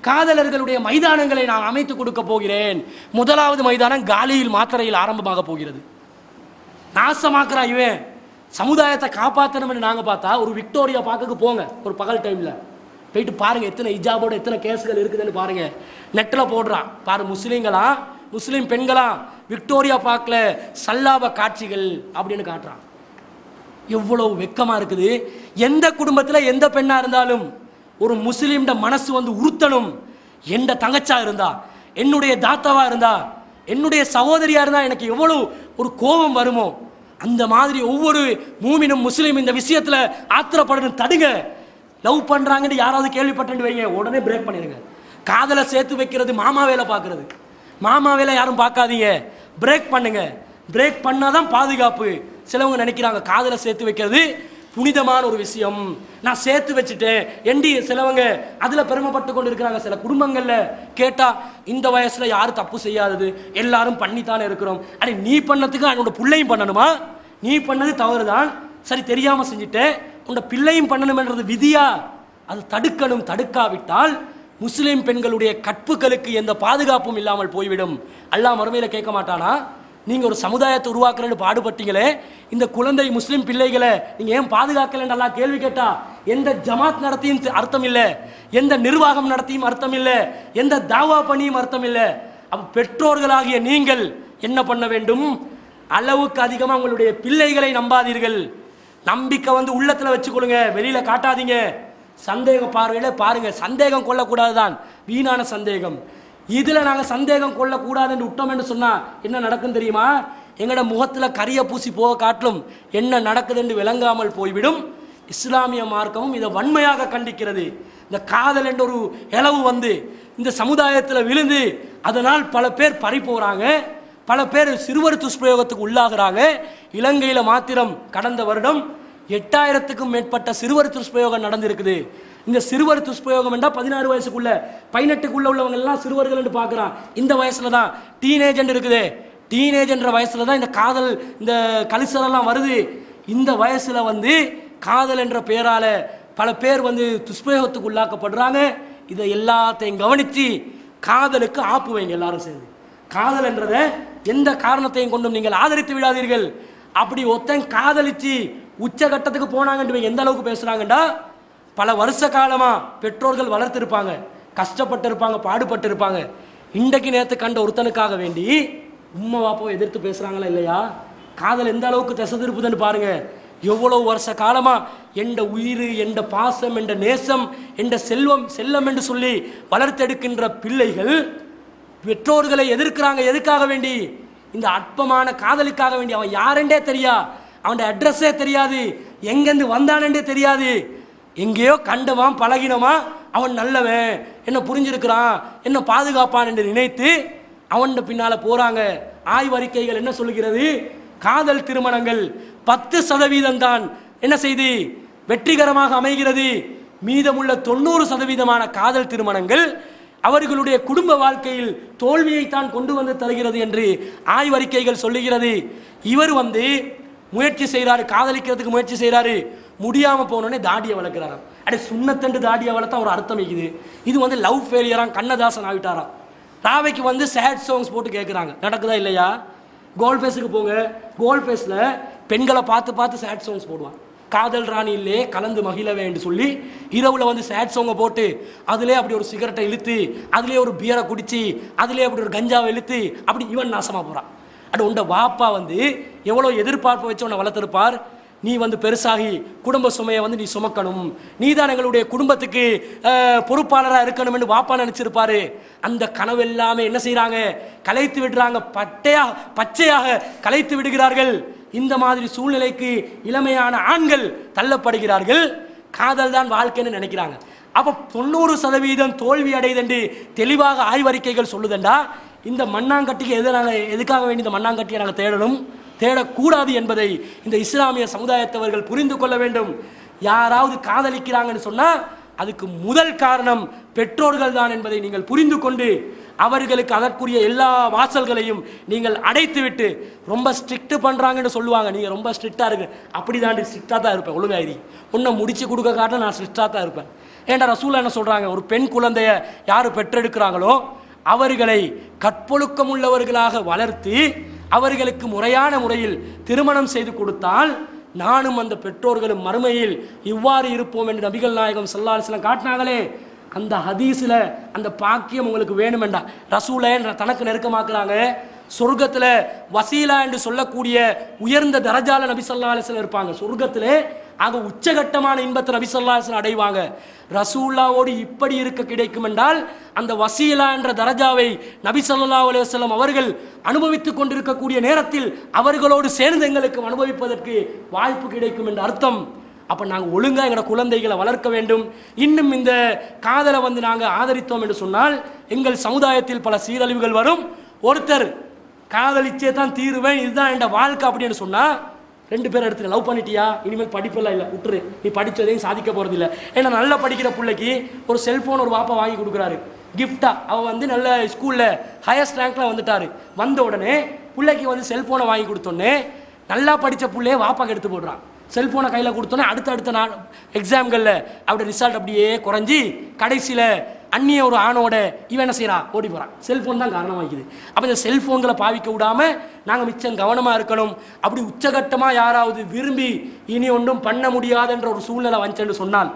காதலர்களுடைய மைதானங்களை நான் அமைத்து கொடுக்க போகிறேன். முதலாவது மைதானம் காலியில் மாத்திரையில் ஆரம்பமாக போகிறது. நாசமாக்குறா இவன். சமுதாயத்தை காப்பாற்றணும் என்று நாங்கள் பார்த்தா ஒரு விக்டோரியா பார்க்க போங்க, ஒரு பகல் டைமில் போயிட்டு பாருங்கள் எத்தனை ஹிஜாபோட எத்தனை கேஸுகள் இருக்குதுன்னு பாருங்கள். நெட்டில் போடுறான் பாரு, முஸ்லீம்களா முஸ்லீம் பெண்களா விக்டோரியா பார்க்கல சல்லாப காட்சிகள் அப்படின்னு காட்டுறான். எவ்வளவு வெக்கமாக இருக்குது. எந்த குடும்பத்தில் எந்த பெண்ணாக இருந்தாலும் ஒரு முஸ்லீம்ட மனசு உறுத்தணும். எந்த தங்கச்சா இருந்தா, என்னுடைய தாத்தாவா இருந்தா, என்னுடைய சகோதரியா இருந்தா எனக்கு எவ்வளவு ஒரு கோபம் வருமோ அந்த மாதிரி ஒவ்வொரு மூமினும் முஸ்லீம் இந்த விஷயத்தில் ஆத்திரப்படணும். தடுங்க. லவ் பண்ணுறாங்கன்னு யாராவது கேள்விப்பட்டு வைங்க, உடனே பிரேக் பண்ணிடுங்க. காதலை சேர்த்து வைக்கிறது மாமா வேலை பார்க்கறது. மாமா வேலை யாரும் பார்க்காதீங்க, பிரேக் பண்ணுங்க. பிரேக் பண்ணாதான் பாதுகாப்பு. சிலவங்க நினைக்கிறாங்க காதலை சேர்த்து வைக்கிறது புனிதமான ஒரு விஷயம், நான் சேர்த்து வச்சுட்டேன் எண்டி சிலவங்க அதில் பெருமைப்பட்டு கொண்டு இருக்கிறாங்க. சில குடும்பங்களில் கேட்டால் இந்த வயசில் யாரும் தப்பு செய்யாதது, எல்லாரும் பண்ணித்தானே இருக்கிறோம். அடி நீ பண்ணதுக்கு என்னோட பிள்ளையும் பண்ணணுமா? நீ பண்ணது தவறு தான், சரி தெரியாமல் செஞ்சுட்டேன், உன்னோட பிள்ளையும் பண்ணணும்ன்றது விதியா? அது தடுக்கணும். தடுக்காவிட்டால் முஸ்லீம் பெண்களுடைய கற்புகளுக்கு எந்த பாதுகாப்பும் இல்லாமல் போய்விடும். அல்லாஹ் மறுமையில் கேட்க மாட்டானா? நீங்கள் ஒரு சமுதாயத்தை உருவாக்குறேன்னு பாடுபட்டீங்களே, இந்த குழந்தை முஸ்லீம் பிள்ளைகளை நீங்கள் ஏன் பாதுகாக்கலன்னு நல்லா கேள்வி கேட்டா எந்த ஜமாத் நடத்தியும் அர்த்தம் இல்லை, எந்த நிர்வாகம் நடத்தியும் அர்த்தம் இல்லை, எந்த தாவா பணியும் அர்த்தம் இல்லை. அப்போ பெற்றோர்களாகிய நீங்கள் என்ன பண்ண வேண்டும்? அளவுக்கு அதிகமாக உங்களுடைய பிள்ளைகளை நம்பாதீர்கள். நம்பிக்கை உள்ளத்தில் வச்சுக்கொள்ளுங்க, வெளியில் காட்டாதீங்க. சந்தேக பார்வையில் பாருங்க. சந்தேகம் கொள்ளக்கூடாது தான், வீணான சந்தேகம். இதில் நாங்கள் சந்தேகம் கொள்ளக்கூடாதுன்னு விட்டோம் என்று சொன்னால் என்ன நடக்கும் தெரியுமா? எங்களோட முகத்தில் கரிய பூசி போக காட்டிலும் என்ன நடக்குதுன்னு விளங்காமல் போய்விடும். இஸ்லாமிய மார்க்கமும் இதை வன்மையாக கண்டிக்கிறது. இந்த காதல் என்ற ஒரு இளவு இந்த சமுதாயத்தில் விழுந்து அதனால் பல பேர் பறி போகிறாங்க, பல பேர் சிறுவர் துஷ்பிரயோகத்துக்கு உள்ளாகிறாங்க. இலங்கையில் மாத்திரம் கடந்த வருடம் 8000க்கும் மேற்பட்ட சிறுவர் துஷ்பிரயோகம் நடந்திருக்குது. இந்த சிறுவர் துஷ்பிரயோகம் என்றால் 16 வயசுக்குள்ள 18க்குள்ள உள்ளவங்க எல்லாம் சிறுவர்கள் என்று பார்க்குறான். இந்த வயசுல தான் டீனேஜ் இருக்குது. டீனேஜ் என்ற வயசுல தான் இந்த காதல் இந்த கலிசரெல்லாம் வருது. இந்த வயசுல காதல் என்ற பெயரால பல பேர் துஷ்பிரயோகத்துக்கு உள்ளாக்கப்படுறாங்க. இதை எல்லாத்தையும் கவனித்து காதலுக்கு ஆப்பு வைங்க எல்லாரும் சேர்ந்து. காதல் என்றதை எந்த காரணத்தையும் கொண்டும் நீங்கள் ஆதரித்து விடாதீர்கள். அப்படி ஒருத்தன் காதலிச்சு உச்சகட்டத்துக்கு போனாங்கன்னு எந்த அளவுக்கு பேசுறாங்கண்டா, பல வருஷ காலமா பெற்றோர்கள் வளர்த்திருப்பாங்க, கஷ்டப்பட்டு இருப்பாங்க, பாடுபட்டு இருப்பாங்க. இன்றைக்கு நேரத்து கண்ட ஒருத்தனுக்காக வேண்டி உம்மா வாப்போ எதிர்த்து பேசுறாங்களா இல்லையா? காதல் எந்த அளவுக்கு திசை திருப்புதுன்னு பாருங்க. எவ்வளவு வருஷ காலமா எந்த உயிர், எந்த பாசம், எந்த நேசம், எந்த செல்லம் என்று சொல்லி வளர்த்தெடுக்கின்ற பிள்ளைகள் பெற்றோர்களை எதிர்க்கிறாங்க. எதுக்காக வேண்டி? இந்த அற்பமான காதலுக்காக வேண்டி. அவன் யாரென்றே தெரியா, அவன் அட்ரஸே தெரியாது, எங்கேருந்து வந்தானே தெரியாது. எங்கேயோ கண்டவான் பழகினமா, அவன் நல்லவன், என்ன புரிஞ்சிருக்கிறான், என்ன பாதுகாப்பான் என்று நினைத்து அவன் பின்னால் போகிறாங்க. ஆய்வறிக்கைகள் என்ன சொல்லுகிறது? காதல் திருமணங்கள் 10% தான் என்ன செய்து வெற்றிகரமாக அமைகிறது. மீதமுள்ள 90% காதல் திருமணங்கள் அவர்களுடைய குடும்ப வாழ்க்கையில் தோல்வியைத்தான் கொண்டு தருகிறது என்று ஆய்வறிக்கைகள் சொல்லுகிறது. இவர் முயற்சி செய்கிறாரு, காதலிக்கிறதுக்கு முயற்சி செய்கிறாரு, முடியாமல் போனோடனே தாடியை வளர்க்குறாராம். அடே சுண்ணத்தண்டு தாடியை வளர்த்தா ஒரு அர்த்தம் இருக்குது. இது லவ் ஃபெயிலியராம், கண்ணதாசன் ஆகிட்டாராம். ராவைக்கு சேட் சாங்ஸ் போட்டு கேட்குறாங்க. நடக்குதா இல்லையா? கோல் ஃபேஸுக்கு போங்க, கோல் ஃபேஸில் பெண்களை பார்த்து சேட் சாங்ஸ் போடுவான். காதல் ராணி இல்லையே கலந்து மகிழவே என்று சொல்லி இரவில் சேட் சாங்கை போட்டு அதிலே அப்படி ஒரு சிகரெட்டை இழுத்து, அதிலே ஒரு பியரை குடித்து, அதிலே அப்படி ஒரு கஞ்சாவை இழுத்து, அப்படி இவன் நாசமாக போகிறான். அது உண்ட வாப்பா வந்து எவ்வளோ எதிர்பார்ப்பு வச்சு உன்னை வளர்த்துருப்பார். நீ வந்து பெருசாகி குடும்ப சுமையை வந்து நீ சுமக்கணும், நீ தான் எங்களுடைய குடும்பத்துக்கு பொறுப்பாளராக இருக்கணும் என்று வாப்பா நினைச்சிருப்பாரு. அந்த கனவு எல்லாமே என்ன செய்யறாங்க, கலைத்து விடுறாங்க, பச்சையாக கலைத்து விடுகிறார்கள். இந்த மாதிரி சூழ்நிலைக்கு இளமையான ஆண்கள் தள்ளப்படுகிறார்கள். காதல் தான் வாழ்க்கைன்னு நினைக்கிறாங்க. அப்போ 90% தோல்வி அடையுது தெளிவாக ஆய்வறிக்கைகள் சொல்லுதண்டா. இந்த மண்ணாங்கட்டிக்கு எதுக்காக வேண்டி இந்த மண்ணாங்கட்டியை நாங்கள் தேடணும், தேடக்கூடாது என்பதை இந்த இஸ்லாமிய சமுதாயத்தவர்கள் புரிந்து கொள்ள வேண்டும். யாராவது காதலிக்கிறாங்கன்னு சொன்னால் அதுக்கு முதல் காரணம் பெற்றோர்கள் தான் என்பதை நீங்கள் புரிந்து கொண்டு அவர்களுக்கு அதற்குரிய எல்லா வாசல்களையும் நீங்கள் அடைத்து விட்டு, ரொம்ப ஸ்ட்ரிக்ட் பண்ணுறாங்கன்னு சொல்லுவாங்க, நீங்கள் ரொம்ப ஸ்ட்ரிக்டாக இருக்கு, அப்படி தாண்டி ஸ்ட்ரிக்டாக தான் இருப்பேன், ஒழுங்காயிரி உன்னை முடிச்சு கொடுக்க காட்டில் நான் ஸ்ட்ரிக்டாக தான் இருப்பேன். ஏன்டா ரசூலா என்ன சொல்கிறாங்க, ஒரு பெண் குழந்தைய யார் பெற்றெடுக்கிறாங்களோ அவர்களை கற்பொழுக்கம் உள்ளவர்களாக வளர்த்து அவர்களுக்கு முறையான முறையில் திருமணம் செய்து கொடுத்தால் நானும் அந்த பெற்றோர்களும் மறுமையில் இவ்வாறு இருப்போம் என்று நபிகள் நாயகம் ஸல்லல்லாஹு அலைஹி வஸல்லம் காட்டினாங்களே. அந்த ஹதீஸில் அந்த பாக்கியம் உங்களுக்கு வேணுமெண்டா ரசூலை தனக்கு நெருக்கமாக்குறாங்க. சொர்க்கத்தில் வசீலா என்று சொல்லக்கூடிய உயர்ந்த தரஜால நபி ஸல்லல்லாஹு அலைஹி வஸல்லம் இருப்பாங்க. சொர்க்கத்திலே ஆக உச்சகட்டமான இன்பத்தை நபி ஸல்லல்லாஹு அலைஹி வஸல்லம் அடைவாங்க. ரசூல்லாவோடு இப்படி இருக்க கிடைக்கும் என்றால் அந்த வசீலா என்ற தரஜாவை நபி ஸல்லல்லாஹு அலைஹி வஸல்லம் அவர்கள் அனுபவித்துக் கொண்டிருக்கக்கூடிய நேரத்தில் அவர்களோடு சேர்ந்து எங்களுக்கு அனுபவிப்பதற்கு வாய்ப்பு கிடைக்கும் என்ற அர்த்தம். அப்போ நாங்கள் ஒழுங்காக எங்களோட குழந்தைகளை வளர்க்க வேண்டும். இன்னும் இந்த காதலை வந்து நாங்கள் ஆதரித்தோம் என்று சொன்னால் எங்கள் சமுதாயத்தில் பல சீரழிவுகள் வரும். ஒருத்தர் காதலிச்சே தான் தீருவேன், இதுதான் என் வாழ்க்கை அப்படின்னு சொன்னால் 2 பேர் எடுத்து லவ் பண்ணிட்டியா, இனிமேல் படிப்பெல்லாம் இல்லை, விட்டுரு, நீ படித்ததையும் சாதிக்க போகிறது இல்லை. ஏன்னா நல்லா படிக்கிற பிள்ளைக்கு ஒரு செல்ஃபோன் ஒரு வாப்பா வாங்கி கொடுக்குறாரு கிஃப்டா. அவன் வந்து நல்ல ஸ்கூலில் ஹையஸ்ட் ரேங்க்ல வந்துட்டாரு. வந்த உடனே பிள்ளைக்கு வந்து செல்ஃபோனை வாங்கி கொடுத்தோன்னே நல்லா படித்த பிள்ளையே வாப்பாக்கு எடுத்து போடுறான். செல்ஃபோனை கையில் கொடுத்தோன்னே அடுத்த எக்ஸாம்களில் அப்படி ரிசல்ட் அப்படியே குறைஞ்சி கடைசியில் அந்நிய ஒரு ஆணோட இவன் என்ன செய்கிறான், ஓடி போகிறான். செல்ஃபோன் தான் காரணமாகிக்குது. அப்போ இந்த செல்ஃபோன்களை பாவிக்க விடாமல் நாங்கள் மிச்சம் கவனமாக இருக்கணும். அப்படி உச்சகட்டமாக யாராவது விரும்பி இனி ஒன்றும் பண்ண முடியாதுன்ற ஒரு சூழ்நிலை வந்துச்சுன்னு சொன்னால்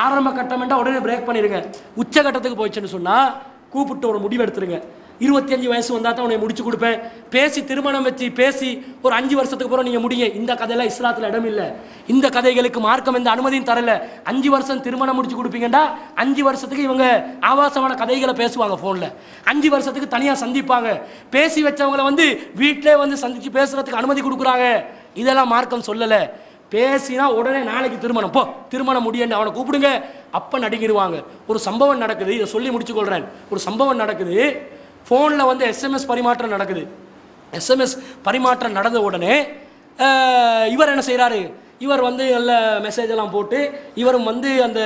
ஆரம்ப கட்டமெண்டா உடனே பிரேக் பண்ணிடுங்க. உச்சகட்டத்துக்கு போயிடுச்சுன்னு சொன்னால் கூப்பிட்டு ஒரு முடிவு எடுத்துருங்க. 25 வயசு வந்தால் தான் உன்னை முடிச்சு கொடுப்பேன், பேசி திருமணம் வச்சு பேசி ஒரு 5 வருஷத்துக்கு அப்புறம் நீங்கள் முடிங்க. இந்த கதையெல்லாம் இஸ்லாத்தில் இடம் இல்லை. இந்த கதைகளுக்கு மார்க்கம் எந்த அனுமதியும் தரல. 5 வருஷம் திருமணம் முடிச்சு கொடுப்பீங்கடா, 5 வருஷத்துக்கு இவங்க ஆபாசமான கதைகளை பேசுவாங்க ஃபோனில், 5 வருஷத்துக்கு தனியாக சந்திப்பாங்க. பேசி வச்சவங்களை வந்து வீட்டிலே வந்து சந்தித்து பேசுறதுக்கு அனுமதி கொடுக்குறாங்க. இதெல்லாம் மார்க்கம் சொல்லலை. பேசினா உடனே நாளைக்கு திருமணம், போ திருமணம் முடியன்னு அவனை கூப்பிடுங்க, அப்போ நடுங்கிடுவாங்க. ஒரு சம்பவம் நடக்குது, இதை சொல்லி முடிச்சுக்கொள்கிறேன். ஒரு சம்பவம் நடக்குது, ஃபோனில் வந்து எஸ்எம்எஸ் பரிமாற்றம் நடக்குது. எஸ்எம்எஸ் பரிமாற்றம் நடந்த உடனே இவர் என்ன செய்கிறாரு, இவர் வந்து நல்ல மெசேஜெல்லாம் போட்டு இவரும் வந்து அந்த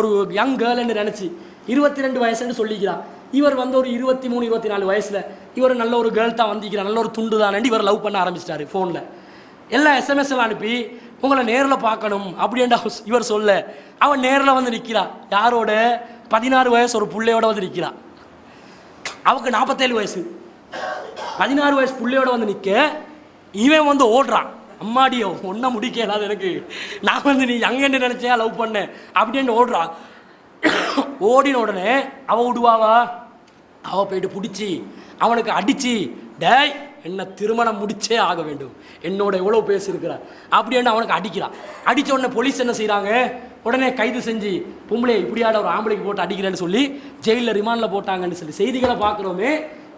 ஒரு யங் கேர்ள்னு நினச்சி 22 வயசுன்னு சொல்லிக்கிறான். இவர் வந்து ஒரு 23 24 வயசில் இவர் நல்ல ஒரு கேர்ள் தான் வந்திக்கிறார், நல்ல ஒரு துண்டு தான் இவர் லவ் பண்ண ஆரம்பிச்சிட்டாரு. ஃபோனில் எல்லாம் எஸ்எம்எஸ் எல்லாம் அனுப்பி உங்களை நேரில் பார்க்கணும் அப்படின்டா இவர் சொல்ல, அவன் நேரில் வந்து நிற்கிறான். யாரோட, 16 வயசு ஒரு பிள்ளையோட வந்து நிற்கிறான். அவருக்கு 47 வயசு, 16 வயசு பிள்ளையோட வந்து நிற்க இவன் வந்து ஓடுறான். அம்மாடியோ ஒன்றை முடிக்கலாது எனக்கு, நான் வந்து நீ எங்கன்னு நினச்சேன் லவ் பண்ணேன் அப்படின்னு ஓடுறான். ஓடின உடனே அவள் விடுவாவா, அவள் போயிட்டு பிடிச்சி அவனுக்கு அடித்து, டேய் என்ன திருமணம் முடிச்சே ஆக வேண்டும், என்னோட எவ்வளோ பேசியிருக்கிறார் அப்படின்னு அவனுக்கு அடிக்கிறான். அடித்த உடனே போலீஸ் என்ன செய்கிறாங்க, உடனே கைது செஞ்சு பொம்பளை இப்படியாட ஒரு ஆம்பளைக்கு போட்டு அடிக்கிறேன்னு சொல்லி ஜெயிலில் ரிமாண்டில் போட்டாங்கன்னு சொல்லி செய்திகளை பார்க்குறோமே.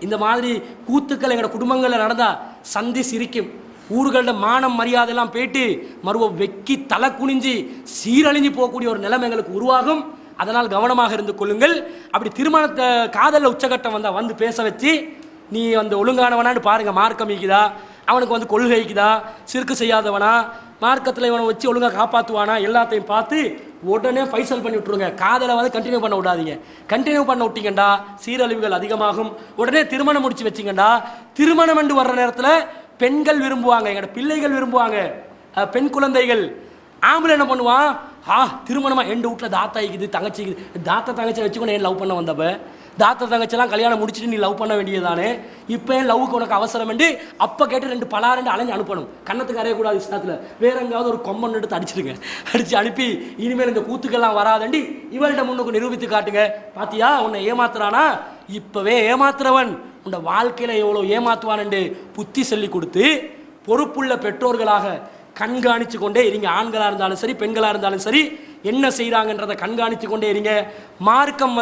இந்த மாதிரி கூத்துக்கள் எங்களோட குடும்பங்களில் நடந்தால் சந்தி சிரிக்கும். ஊர்களில் மானம் மரியாதையெல்லாம் போயிட்டு மறுவ வெக்கி தலை குனிஞ்சு சீரழிஞ்சு போகக்கூடிய ஒரு நிலைமை எங்களுக்கு உருவாகும். அதனால் கவனமாக இருந்து கொள்ளுங்கள். அப்படி திருமணத்தை காதலில் உச்சகட்டம் வந்தால் வந்து பேச வச்சு நீ அந்த ஒழுங்கானவனான்னு பாருங்கள், மார்க்கம் ஈக்குதா, அவனுக்கு வந்து கொள்கைக்குதா, சிறுக்கு செய்யாதவனா, மார்க்கத்தில் இவனை வச்சு ஒழுங்காக காப்பாற்றுவானா, எல்லாத்தையும் பார்த்து உடனே ஃபைசல் பண்ணி விட்ருங்க. காதலை வந்து கண்டினியூ பண்ண விடாதீங்க. கண்டினியூ பண்ண விட்டீங்கண்டா சீரழிவுகள் அதிகமாகும். உடனே திருமணம் முடிச்சு வச்சிங்கண்டா திருமணம் என்று வர்ற நேரத்தில் பெண்கள் விரும்புவாங்க, எங்களோட பிள்ளைகள் விரும்புவாங்க, பெண் குழந்தைகள். ஆம்பளை என்ன பண்ணுவான், திருமணமாக எண்டு வீட்டில் தாத்தா இருக்குது தங்கச்சி இருக்குது, தாத்தா தங்கச்சி வச்சுக்கொண்டு ஏன் லவ் பண்ண வந்தப்ப, தாத்தா தங்கச்செல்லாம் கல்யாணம் முடிச்சுட்டு நீ லவ் பண்ண வேண்டியதானே, இப்போ ஏன் லவ்வுக்கு உனக்கு அவசரம் என்று அப்போ கேட்டு 2 பலாரண்டு அலைஞ்சு அனுப்பணும். கண்ணத்துக்கு அறையக்கூடாது இஸ்லாத்தில். வேற எங்காவது ஒரு கொம்பன் எடுத்து அடிச்சிடுங்க, அடித்து அனுப்பி இனிமேல் இந்த கூத்துக்கெல்லாம் வராதண்டி இவள்கிட்ட முன்னுக்கு நிரூபித்து காட்டுங்க. பாத்தியா உன்னை ஏமாத்துறானா, இப்போவே ஏமாத்துறவன் உண்ட வாழ்க்கையில் எவ்வளோ ஏமாத்துவான்னு புத்தி சொல்லி கொடுத்து பொறுப்புள்ள பெற்றோர்களாக கண்காணித்து கொண்டே இருங்க. ஆண்களாக இருந்தாலும் சரி, பெண்களாக இருந்தாலும் சரி, என்ன செய்கிறாங்கன்றதை கண்காணித்து கொண்டே இருங்க. மார்க்கம்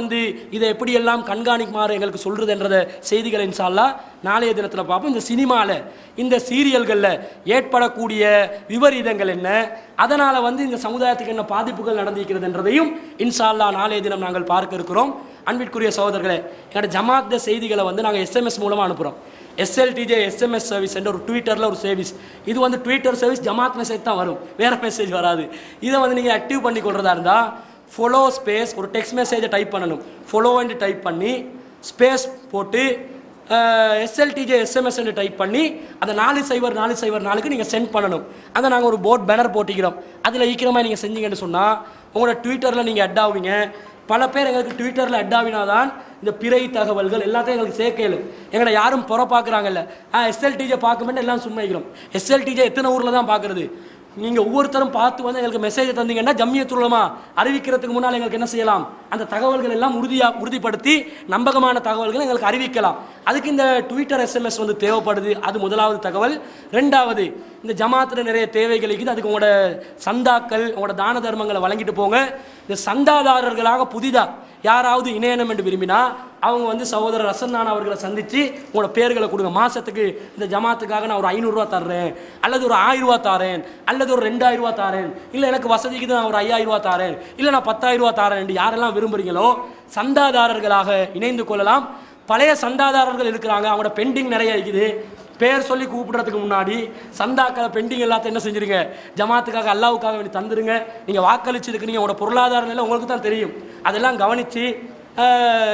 இதை எப்படியெல்லாம் கண்காணிக்குமாறு எங்களுக்கு சொல்கிறதுன்றத செய்திகள் இன்ஷா அல்லாஹ் நாளைய தினத்தில் பார்ப்போம். இந்த சினிமாவில், இந்த சீரியல்களில் ஏற்படக்கூடிய விபரீதங்கள் என்ன, அதனால் இந்த சமுதாயத்துக்கு என்ன பாதிப்புகள் நடந்திருக்கிறதுன்றதையும் இன்ஷா அல்லாஹ் நாளைய தினம் நாங்கள் பார்க்க இருக்கிறோம். அன்பிற்குரிய சகோதரர்களே, என்னோட ஜமாத் செய்திகளை நாங்கள் SMS மூலமாக அனுப்புகிறோம். SLTJ SMS சர்வீஸ் என்ற ஒரு ட்விட்டரில் ஒரு சர்வீஸ். இது ட்விட்டர் சர்வீஸ் ஜமாத் மெசேஜ் தான் வரும், வேறு மெசேஜ் வராது. இதை நீங்கள் ஆக்டிவ் பண்ணி கொள்றதா இருந்தால் ஃபாலோ ஸ்பேஸ் ஒரு டெக்ஸ்ட் மெசேஜை டைப் பண்ணணும். ஃபாலோன்னு டைப் பண்ணி ஸ்பேஸ் போட்டு SLTJ SMS டைப் பண்ணி அதை 400404 நீங்கள் சென்ட் பண்ணணும். அதை நாங்கள் ஒரு போர்ட் பேனர் போட்டிக்கிறோம். அதில் ஈக்கிரமாக நீங்கள் செஞ்சீங்கன்னு சொன்னால் உங்களோட ட்விட்டரில் நீங்கள் அட் ஆகுவீங்க. பல பேர் எங்களுக்கு ட்விட்டரில் அட் ஆகினாதான் இந்த பிறை தகவல்கள் எல்லாத்தையும் எங்களுக்கு சேர்க்கலும். எங்களை யாரும் பார்க்குறாங்கல்ல, SLTJ பார்க்கணும்னு எல்லாம் சும்மைக்கிறோம். SLTJ எத்தனை ஊரில் தான் பார்க்குறது? நீங்கள் ஒவ்வொருத்தரும் பார்த்து எங்களுக்கு மெசேஜ் தந்தீங்கன்னா ஜம்மியத்துல் உலமா அறிவிக்கிறதுக்கு முன்னால் எங்களுக்கு என்ன செய்யலாம், அந்த தகவல்கள் எல்லாம் உறுதிப்படுத்தி நம்பகமான தகவல்களை எங்களுக்கு அறிவிக்கலாம். அதுக்கு இந்த ட்விட்டர் SMS தேவைப்படுது. அது முதலாவது தகவல். ரெண்டாவது, இந்த ஜமாத்தில் நிறைய தேவைகள் இருக்குது. அதுக்கு உங்களோட சந்தாக்கள், உங்களோட தான தர்மங்களை வழங்கிட்டு போங்க. இந்த சந்தாதாரர்களாக புதிதாக யாராவது இணையணும் என்று விரும்பினா அவங்க சகோதரர் ரசன்னான் அவர்களை சந்தித்து உங்களோட பேர்களை கொடுங்க. மாதத்துக்கு இந்த ஜமாத்துக்காக நான் ஒரு 500 ரூபா தர்றேன், அல்லது ஒரு 1000 ரூபா தாரேன், அல்லது ஒரு 2000 ரூபா தாரேன், இல்லை எனக்கு வசதிக்கு நான் ஒரு 5000 ரூபா தாரேன், இல்லை நான் 10,000 ரூபா தாரேன் என்று யாரெல்லாம் விரும்புகிறீங்களோ சந்தாதாரர்களாக இணைந்து கொள்ளலாம். பழைய சந்தாதாரர்கள் இருக்கிறாங்க, அவங்களோட பெண்டிங் நிறைய இருக்குது. பேர் சொல்லி கூப்பிடுறதுக்கு முன்னாடி சந்தாக்களை பெண்டிங் எல்லாத்தையும் என்ன செஞ்சுருங்க, ஜமாத்துக்காக அல்லாவுக்காக வேண்டி தந்துருங்க. நீங்கள் வாக்களிச்சிருக்கிறீங்க, உங்களோட பொருளாதார நிலை உங்களுக்கு தான் தெரியும். அதெல்லாம் கவனித்து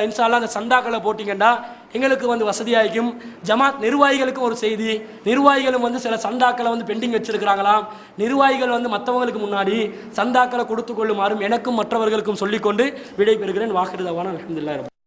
இன்ஷா அல்லாஹ் அந்த சந்தாக்களை போட்டிங்கன்னா எங்களுக்கு வசதியாகும். ஜமாத் நிர்வாகிகளுக்கும் ஒரு செய்தி, நிர்வாகிகளும் சில சந்தாக்களை பெண்டிங் வச்சிருக்கிறாங்களாம். நிர்வாகிகள் மற்றவங்களுக்கு முன்னாடி சந்தாக்களை கொடுத்து கொள்ளுமாறும் எனக்கும் மற்றவர்களுக்கும் சொல்லிக்கொண்டு விடை பெறுகிறேன். வாஹிரு தவானா அல்ஹம்துலில்லாஹ்.